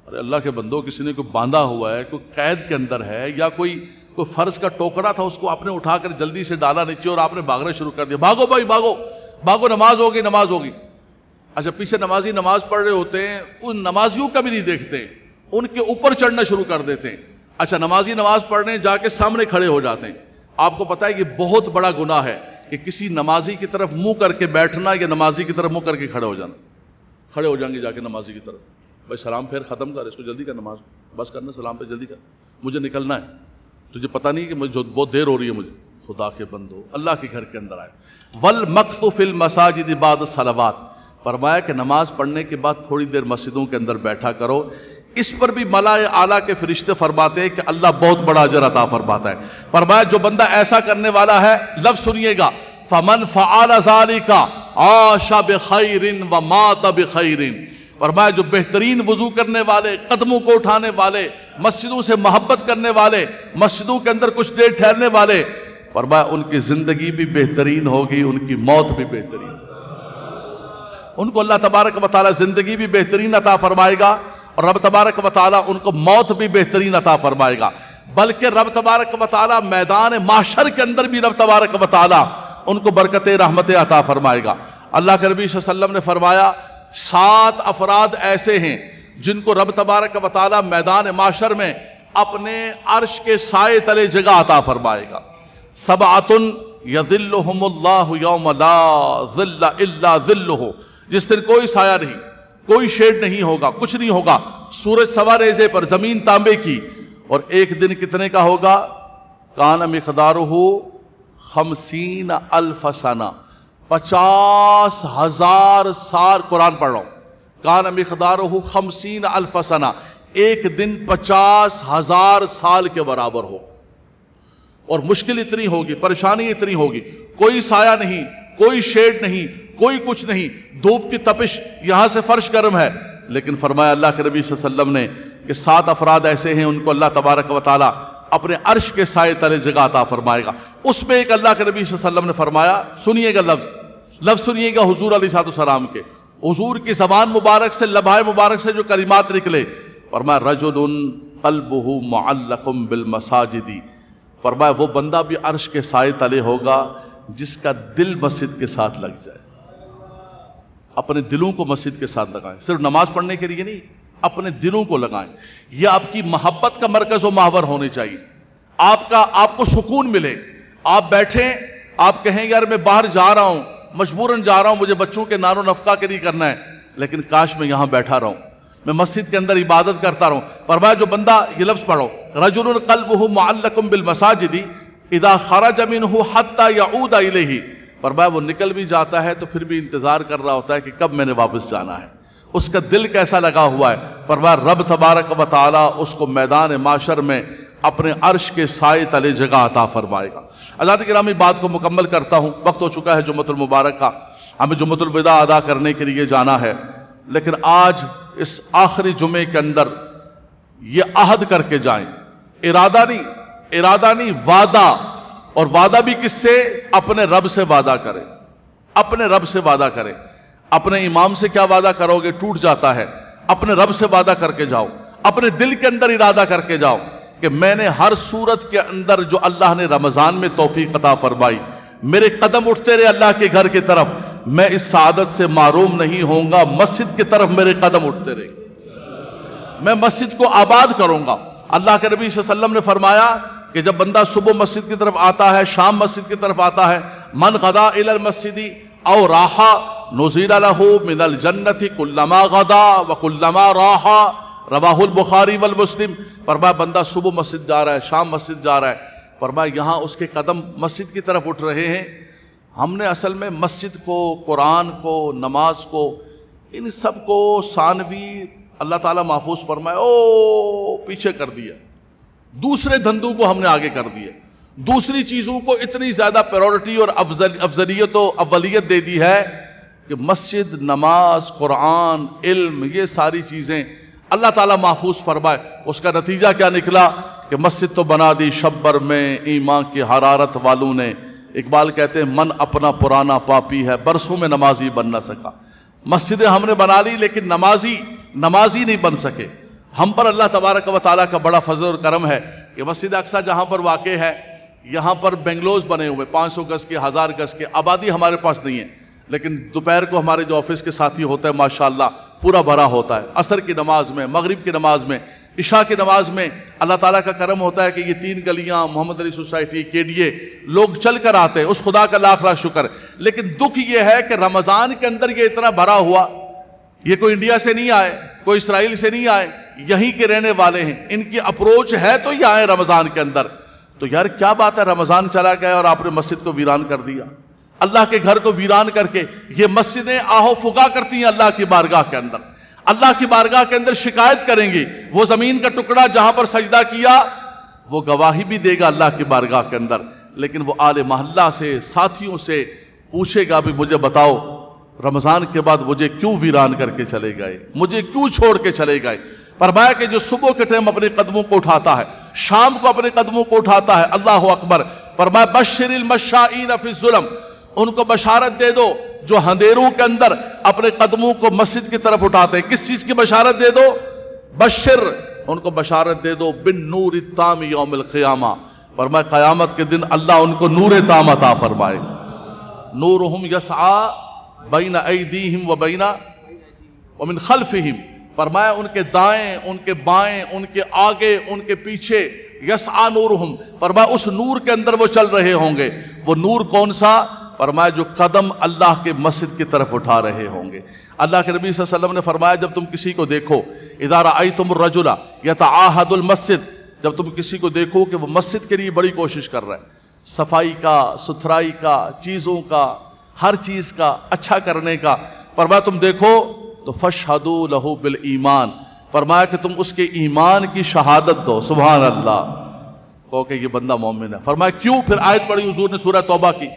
ارے اللہ کے بندو، کسی نے کوئی باندھا ہوا ہے، کوئی قید کے اندر ہے، یا کوئی فرض کا ٹوکرا تھا، اس کو آپ نے اٹھا کر جلدی سے ڈالا نیچے اور آپ نے بھاگنا شروع کر دیا، بھاگو بھائی بھاگو بھاگو، نماز ہوگی نماز ہوگی۔ اچھا پیچھے نمازی نماز پڑھ رہے ہوتے ہیں، ان نمازیوں کا بھی نہیں دیکھتے، ان کے اوپر چڑھنا شروع کر دیتے ہیں۔ اچھا نمازی نماز پڑھنے جا کے سامنے کھڑے ہو جاتے ہیں۔ آپ کو پتہ ہے کہ بہت بڑا گناہ ہے کہ کسی نمازی کی طرف منہ کر کے بیٹھنا یا نمازی کی طرف منہ کر کے کھڑے ہو جانا۔ کھڑے ہو جائیں گے جا کے نمازی کی طرف، بھائی سلام پھر ختم کر، اس کو جلدی کر، نماز بس کرنا، سلام پہ جلدی کر، مجھے نکلنا ہے، تجھے پتہ نہیں کہ مجھے بہت دیر ہو رہی ہے مجھے۔ خدا کے بندو، اللہ کے گھر کے اندر آئے۔ والمکث فی المساجد بعد الصلوات، فرمایا کہ نماز پڑھنے کے بعد تھوڑی دیر مسجدوں کے اندر بیٹھا کرو۔ اس پر بھی ملائے اعلیٰ کے فرشتے فرماتے ہیں کہ اللہ بہت بڑا اجر عطا فرماتا ہے۔ فرمایا جو بندہ ایسا کرنے والا ہے، لفظ سنیے گا، فمن فعل ذلک عاش بخیر ومات بخیر، فرمایا جو بہترین وضو کرنے والے، قدموں کو اٹھانے والے، مسجدوں سے محبت کرنے والے، مسجدوں کے اندر کچھ دیر ٹھہرنے والے، فرمایا ان کی زندگی بھی بہترین ہوگی، ان کی موت بھی بہترین، ان کو اللہ تبارک و تعالیٰ زندگی بھی بہترین عطا فرمائے گا اور رب تبارک و تعالیٰ ان کو موت بھی بہترین عطا فرمائے گا۔ بلکہ رب تبارک و تعالیٰ میدان محشر کے اندر بھی رب تبارک و تعالیٰ ان کو برکت رحمت عطا فرمائے گا۔ اللہ کے نبی صلی اللہ علیہ وسلم نے فرمایا 7 افراد ایسے ہیں جن کو رب تبارک و تعالیٰ میدان محشر میں اپنے عرش کے سائے تلے جگہ عطا فرمائے گا۔ 7 یظلہم اللہ یوم لا ظل الا ظلہ، جس دن کوئی سایہ نہیں، کوئی شیڈ نہیں ہوگا، کچھ نہیں ہوگا، سورج سوا ریزے پر، زمین تانبے کی، اور ایک دن کتنے کا ہوگا؟ کان مقدارہ 50,000 سنہ، 50,000 سال، قرآن پڑھ رہا ہوں، کان مقدارہ 50,000 سنہ، ایک دن 50,000 سال کے برابر ہو، اور مشکل اتنی ہوگی، پریشانی اتنی ہوگی، کوئی سایہ نہیں، کوئی شیڈ نہیں، کوئی کچھ نہیں، دھوپ کی تپش، یہاں سے فرش گرم ہے، لیکن فرمایا اللہ کے نبی صلی اللہ علیہ وسلم نے کہ 7 افراد ایسے ہیں ان کو اللہ تبارک و تعالیٰ اپنے عرش کے سائے تلے جگہ عطا فرمائے گا۔ اس میں ایک اللہ کے نبی صلی اللہ علیہ وسلم نے فرمایا، سنیے گا لفظ سنیے گا حضور علیہ السلام کے، حضور کی زبان مبارک سے، لبھائے مبارک سے جو کلمات نکلے، فرمایا رجل قلبہ معلق بالمساجد، فرمایا وہ بندہ بھی عرش کے سائے تلے ہوگا جس کا دل مسجد کے ساتھ لگ جائے۔ اپنے دلوں کو مسجد کے ساتھ لگائیں، صرف نماز پڑھنے کے لیے نہیں، اپنے دلوں کو لگائیں. یہ آپ کی محبت کا مرکز و محور ہونے چاہیے. آپ کو سکون ملے. آپ بیٹھیں، آپ کہیں یار میں باہر جا رہا ہوں، مجبوراً جا رہا ہوں، مجھے بچوں کے نان و نفقہ کے لیے کرنا ہے، لیکن کاش میں یہاں بیٹھا رہوں، میں مسجد کے اندر عبادت کرتا رہوں. فرمایا جو بندہ، یہ لفظ پڑھو، رجل قلبہ معلق بالمساجد اذا خرج منہ حتی یعود الیہ. فرمایا وہ نکل بھی جاتا ہے تو پھر بھی انتظار کر رہا ہوتا ہے کہ کب میں نے واپس جانا ہے. اس کا دل کیسا لگا ہوا ہے. فرمایا رب تبارک و تعالی اس کو میدان معشر میں اپنے عرش کے سائے تلے جگہ عطا فرمائے گا. حضرات گرامی، بات کو مکمل کرتا ہوں، وقت ہو چکا ہے جمعۃ المبارک کا، ہمیں جمعۃ الوداع ادا کرنے کے لیے جانا ہے. لیکن آج اس آخری جمعے کے اندر یہ عہد کر کے جائیں، ارادہ نہیں، وعدہ. اور وعدہ بھی کس سے؟ اپنے رب سے وعدہ کریں، اپنے رب سے وعدہ کریں. اپنے امام سے کیا وعدہ کرو گے؟ ٹوٹ جاتا ہے. اپنے رب سے وعدہ کر کے جاؤ، اپنے دل کے اندر ارادہ کر کے جاؤ کہ میں نے ہر صورت کے اندر جو اللہ نے رمضان میں توفیق عطا فرمائی، میرے قدم اٹھتے رہے اللہ کے گھر کی طرف، میں اس سعادت سے محروم نہیں ہوں گا. مسجد کی طرف میرے قدم اٹھتے رہے، میں مسجد کو آباد کروں گا. اللہ کے نبی صلی اللہ علیہ وسلم نے فرمایا کہ جب بندہ صبح مسجد کی طرف آتا ہے، شام مسجد کی طرف آتا ہے، من غدا الی المسجد او راحا نزل له من الجنت کلما غدا وکلما راحا، رواہ البخاری والمسلم. فرمایا بندہ صبح مسجد جا رہا ہے، شام مسجد جا رہا ہے، فرمایا یہاں اس کے قدم مسجد کی طرف اٹھ رہے ہیں. ہم نے اصل میں مسجد کو، قرآن کو، نماز کو، ان سب کو ثانوی اللہ تعالیٰ محفوظ فرمائے پیچھے کر دیا. دوسرے دھندوں کو ہم نے آگے کر دیا، دوسری چیزوں کو اتنی زیادہ پریورٹی اور افضلیت و اولیت دے دی ہے کہ مسجد، نماز، قرآن، علم، یہ ساری چیزیں اللہ تعالیٰ محفوظ فرمائے. اس کا نتیجہ کیا نکلا کہ مسجد تو بنا دی شبر میں ایمان کی حرارت والوں نے. اقبال کہتے ہیں من اپنا پرانا پاپی ہے، برسوں میں نمازی بن نہ سکا. مسجدیں ہم نے بنا لی لیکن نمازی نہیں بن سکے. ہم پر اللہ تبارک و تعالیٰ کا بڑا فضل اور کرم ہے کہ مسجد اقصیٰ جہاں پر واقع ہے، یہاں پر بنگلوز بنے ہوئے 500 گز کے، 1000 گز کے. آبادی ہمارے پاس نہیں ہے، لیکن دوپہر کو ہمارے جو آفس کے ساتھی ہوتا ہے ماشاءاللہ پورا بھرا ہوتا ہے. عصر کی نماز میں، مغرب کی نماز میں، عشاء کی نماز میں اللہ تعالیٰ کا کرم ہوتا ہے کہ یہ 3 گلیاں محمد علی سوسائٹی KDA لوگ چل کر آتے ہیں. اس خدا کا لاکھ لاکھ شکر. لیکن دکھ یہ ہے کہ رمضان کے اندر یہ اتنا بھرا ہوا، یہ کوئی انڈیا سے نہیں آئے، کوئی اسرائیل سے نہیں آئے، یہیں کے رہنے والے ہیں. ان کی اپروچ ہے تو یہ آئے رمضان کے اندر. تو یار کیا بات ہے، رمضان چلا گیا اور آپ نے مسجد کو ویران کر دیا، اللہ کے گھر کو ویران کر کے. یہ مسجدیں آہو فغا کرتی ہیں اللہ کی بارگاہ کے اندر. اللہ کی بارگاہ کے اندر شکایت کریں گی. وہ زمین کا ٹکڑا جہاں پر سجدہ کیا وہ گواہی بھی دے گا اللہ کی بارگاہ کے اندر، لیکن وہ آل محلہ سے، ساتھیوں سے پوچھے گا بھی مجھے بتاؤ رمضان کے بعد مجھے کیوں ویران کر کے چلے گئے، مجھے کیوں چھوڑ کے چلے گئے. فرمایا کہ جو صبح کے ٹائم اپنے قدموں کو اٹھاتا ہے، شام کو اپنے قدموں کو اٹھاتا ہے، اللہ اکبر. فرمایا بشر المشائین فی الظلم، ان کو بشارت دے دو جو اندھیروں کے اندر اپنے قدموں کو مسجد کی طرف اٹھاتے ہیں. کس چیز کی بشارت دے دو؟ بشر، ان کو بشارت دے دو بالنور التام یوم القیامہ. فرمایا قیامت کے دن اللہ ان کو نور تام عطا فرمائے. نورہم یسعی بین ایدیہم و بین ومن خلفہم. فرمایا ان کے دائیں، ان کے بائیں، ان کے آگے، ان کے پیچھے، یسعی نورہم. فرمایا اس نور کے اندر وہ چل رہے ہوں گے. وہ نور کون سا؟ فرمایا جو قدم اللہ کے مسجد کی طرف اٹھا رہے ہوں گے. اللہ کے نبی صلی اللہ علیہ وسلم نے فرمایا جب تم کسی کو دیکھو، اذا رأیتم الرجل یتعاہد المسجد، جب تم کسی کو دیکھو کہ وہ مسجد کے لیے بڑی کوشش کر رہا ہے، صفائی کا، ستھرائی کا، چیزوں کا، ہر چیز کا اچھا کرنے کا، فرمایا تم دیکھو تو فاشہدوا لہ بالایمان. فرمایا کہ تم اس کے ایمان کی شہادت دو. سبحان اللہ، کہو کہ یہ بندہ مومن ہے. فرمایا کیوں؟ پھر آیت پڑھی حضور نے سورہ توبہ کی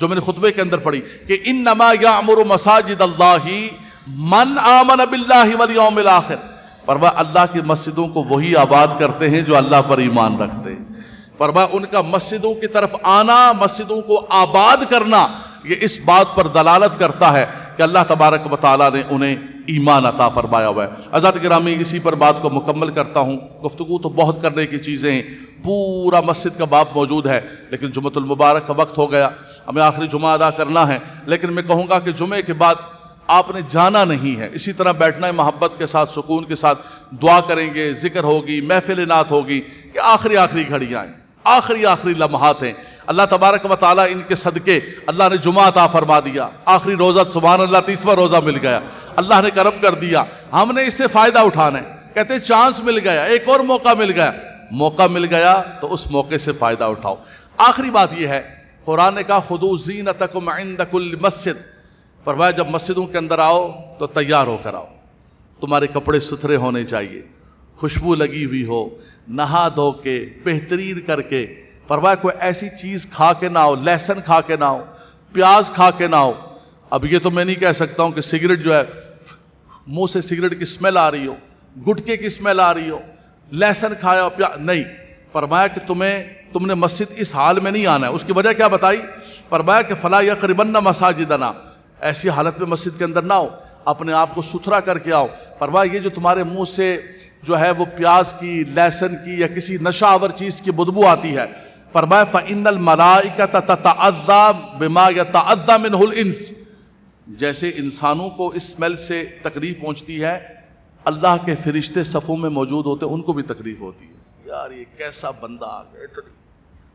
جو میں نے خطبے کے اندر پڑھی کہ انما یعمر مساجد اللہ من آمن باللہ والیوم الآخر. فرمایا اللہ کی مسجدوں کو وہی آباد کرتے ہیں جو اللہ پر ایمان رکھتے ہیں. فرمایا ان کا مسجدوں کی طرف آنا، مسجدوں کو آباد کرنا، یہ اس بات پر دلالت کرتا ہے کہ اللہ تبارک و تعالیٰ نے انہیں ایمان عطا فرمایا ہوا ہے. حضرات گرامی، اسی پر بات کو مکمل کرتا ہوں. گفتگو تو بہت کرنے کی چیزیں ہیں، پورا مسجد کا باب موجود ہے، لیکن جمعۃ المبارک کا وقت ہو گیا، ہمیں آخری جمعہ ادا کرنا ہے. لیکن میں کہوں گا کہ جمعے کے بعد آپ نے جانا نہیں ہے، اسی طرح بیٹھنا ہے محبت کے ساتھ، سکون کے ساتھ، دعا کریں گے، ذکر ہوگی، محفل نعت ہوگی، کہ آخری گھڑیاں ہیں، آخری لمحات ہیں۔ اللہ تبارک و تعالیٰ ان کے صدقے اللہ نے جمعہ عطا فرما دیا، آخری روزہ سبحان اللہ 30واں روزہ مل گیا، اللہ نے کرم کر دیا، ہم نے اس سے فائدہ اٹھانا ہے۔ کہتے ہیں چانس مل گیا، ایک اور موقع مل گیا تو اس موقع سے فائدہ اٹھاؤ۔ آخری بات یہ ہے، قرآن نے کہا خُذُوا زِینَتَکُمْ عِندَ کُلِّ مسجد، فرمایا جب مسجدوں کے اندر آؤ تو تیار ہو کر آؤ، تمہارے کپڑے ستھرے ہونے چاہیے، خوشبو لگی ہوئی ہو، نہا دھو کے بہترین کر کے، فرمایا کوئی ایسی چیز کھا کے نہ ہو، لہسن کھا کے نہ ہو، پیاز کھا کے نہ ہو۔ اب یہ تو میں نہیں کہہ سکتا ہوں کہ سگریٹ جو ہے منہ سے سگریٹ کی اسمیل آ رہی ہو، گٹکے کی اسمیل آ رہی ہو، لہسن کھایا پیاز نہیں، فرمایا کہ تم نے مسجد اس حال میں نہیں آنا ہے۔ اس کی وجہ کیا بتائی؟ فرمایا کہ فَلَا يَقْرِبَنَّ مَسَاجِدَنَا، ایسی حالت میں مسجد کے اندر نہ ہو، اپنے آپ کو ستھرا کر کے آؤ۔ فرمایا یہ جو تمہارے منہ سے جو ہے وہ پیاز کی، لہسن کی یا کسی نشہ آور چیز کی بدبو آتی ہے، فرمایا فَإِنَّ الْمَلَائِكَةَ تَتَعَذَّى بِمَا يَتَعَذَّى مِنْهُ الْإِنسِ، جیسے انسانوں کو اس اسمیل سے تکلیف پہنچتی ہے، اللہ کے فرشتے صفوں میں موجود ہوتے ہیں، ان کو بھی تکلیف ہوتی ہے۔ یار یہ کیسا بندہ آ گیا، اتنی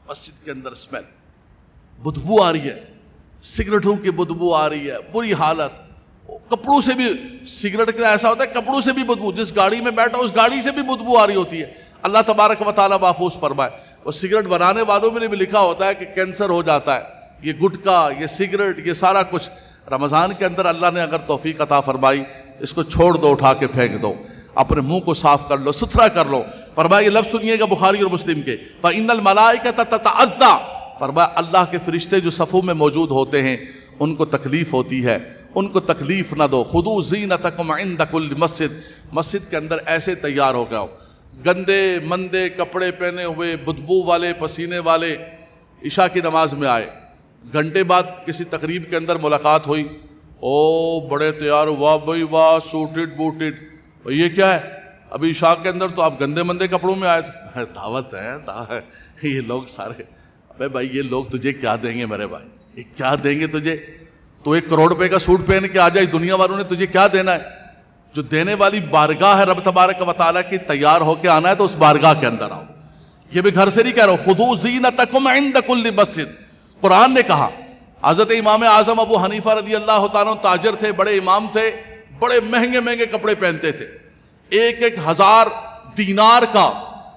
مسجد کے اندر اسمیل، بدبو آ رہی ہے، سگریٹوں کی بدبو آ رہی ہے، بری حالت، کپڑوں سے بھی، سگریٹ کا ایسا ہوتا ہے کپڑوں سے بھی بدبو، جس گاڑی میں بیٹھا اس گاڑی سے بھی بدبو آ رہی ہوتی ہے۔ اللہ تبارک و تعالیٰ محفوظ فرمائے۔ اور سگریٹ بنانے والوں میں بھی لکھا ہوتا ہے کہ کینسر ہو جاتا ہے، یہ گٹکا، یہ سگریٹ، یہ سارا کچھ رمضان کے اندر اللہ نے اگر توفیق عطا فرمائی، اس کو چھوڑ دو، اٹھا کے پھینک دو، اپنے منہ کو صاف کر لو، ستھرا کر لو۔ فرمایا یہ لفظ سنیے گا بخاری اور مسلم کے، فَإِنَّ الْمَلَائِكَةَ تَتَعَذَّى، فرمایا اللہ کے فرشتے جو صفوں میں موجود ہوتے ہیں ان کو تکلیف ہوتی ہے، ان کو تکلیف نہ دو۔ خُذُوا زِینَتَکُمْ عِندَ کُلِّ مسجد، مسجد کے اندر ایسے تیار ہو گئے ہو، گندے مندے کپڑے پہنے ہوئے، بدبو والے، پسینے والے، عشاء کی نماز میں آئے، گھنٹے بعد کسی تقریب کے اندر ملاقات ہوئی، او بڑے تیار، واہ بھائی واہ، سوٹڈ بوٹڈ، یہ کیا ہے؟ ابھی عشاء کے اندر تو آپ گندے مندے کپڑوں میں آئے تھے، دعوت ہے، یہ لوگ سارے، ابے بھائی یہ لوگ تجھے کیا دیں گے میرے بھائی، یہ کیا دیں گے تجھے؟ تو 1 کروڑ روپے کا سوٹ پہن کے آ جائے، دنیا والوں نے تجھے کیا دینا ہے؟ جو دینے والی بارگاہ ہے رب تبارک و تعالیٰ کی، تیار ہو کے آنا ہے تو اس بارگاہ کے اندر آؤ۔ یہ بھی گھر سے نہیں کہہ رہا ہوں، خُذُوا زِینَتَکُمْ عِندَ کُلِّ مسجد، قرآن نے کہا۔ حضرت امام اعظم ابو حنیفہ رضی اللہ تعالیٰ تاجر تھے، بڑے امام تھے، بڑے مہنگے کپڑے پہنتے تھے، 1,000 دینار کا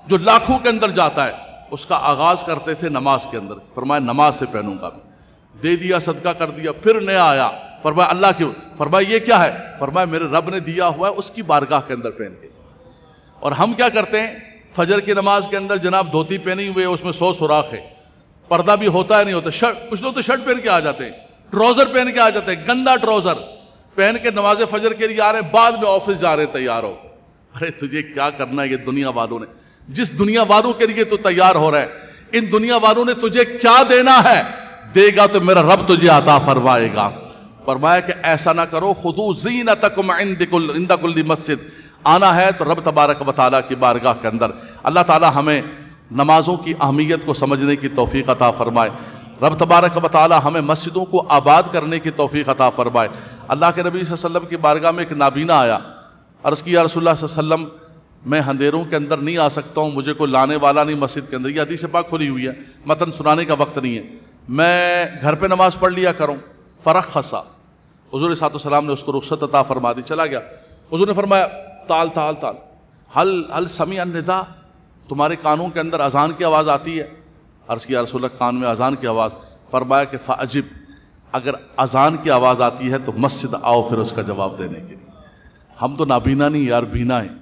جو لاکھوں کے اندر جاتا ہے، اس کا آغاز کرتے تھے نماز کے اندر۔ فرمایا نماز سے پہنوں گا، دے دیا، صدقہ کر دیا، پھر نیا آیا، فرمایا اللہ کی، فرمایا یہ کیا ہے؟ فرمایا میرے رب نے دیا ہوا ہے، اس کی بارگاہ کے اندر پہن کے۔ اور ہم کیا کرتے ہیں؟ فجر کی نماز کے اندر جناب دھوتی پہنی ہوئے، اس میں 100 سوراخ ہے، پردہ بھی ہوتا ہے نہیں ہوتا، شرٹ، کچھ لوگ تو شرٹ پہن کے آ جاتے ہیں، ٹراؤزر پہن کے آ جاتے ہیں، گندا ٹراؤزر پہن کے نماز فجر کے لیے آ رہے ہیں، بعد میں آفس جا رہے ہیں، تیار ہو۔ ارے تجھے کیا کرنا ہے؟ یہ دنیا والوں نے، جس دنیا والوں کے لیے تو تیار ہو رہا ہے، ان دنیا والوں نے تجھے کیا دینا ہے؟ دے گا تو میرا رب تجھے عطا فرمائے گا۔ فرمایا کہ ایسا نہ کرو، خُذُوا زِینَتَکُمْ عِندَ کُلِّ مسجد، آنا ہے تو رب تبارک و تعالیٰ کی بارگاہ کے اندر۔ اللہ تعالیٰ ہمیں نمازوں کی اہمیت کو سمجھنے کی توفیق عطا فرمائے، رب تبارک و تعالیٰ ہمیں مسجدوں کو آباد کرنے کی توفیق عطا فرمائے۔ اللہ کے نبی صلی اللہ علیہ وسلم کی بارگاہ میں ایک نابینا آیا، عرض کی یا رسول اللہ صلی اللہ علیہ وسلم میں اندھیروں کے اندر نہیں آ سکتا ہوں، مجھے کوئی لانے والا نہیں مسجد کے اندر، یہ حدیث پاک کھلی ہوئی ہے، متن سنانے کا وقت نہیں ہے، میں گھر پہ نماز پڑھ لیا کروں۔ فرخصا، حضور صلی اللہ علیہ وسلم نے اس کو رخصت عطا فرما دی، چلا گیا۔ حضور نے فرمایا تعال حل سمع النداء، تمہارے کانوں کے اندر اذان کی آواز آتی ہے؟ عرض کیا رسول اللہ کان میں اذان کی آواز، فرمایا کہ فاجب، اگر اذان کی آواز آتی ہے تو مسجد آؤ پھر اس کا جواب دینے کے لیے۔ ہم تو نابینا نہیں یار، بینا ہیں،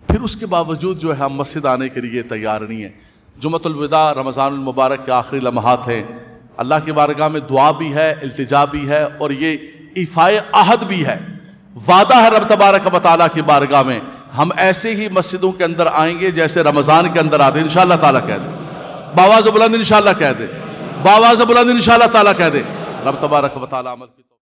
پھر اس کے باوجود جو ہے ہم مسجد آنے کے لیے تیار نہیں ہیں۔ جمعۃ الوداع رمضان المبارک کے آخری لمحات ہیں، اللہ کی بارگاہ میں دعا بھی ہے، التجا بھی ہے، اور یہ ایفائے عہد بھی ہے، وعدہ ہے رب تبارک و تعالیٰ کی بارگاہ میں، ہم ایسے ہی مسجدوں کے اندر آئیں گے جیسے رمضان کے اندر آتے ہیں، انشاءاللہ تعالیٰ کہہ دیں، باواز بلند انشاءاللہ کہہ دیں، باواز بلند انشاءاللہ تعالیٰ کہہ دیں، رب تبارک و تعالیٰ عمل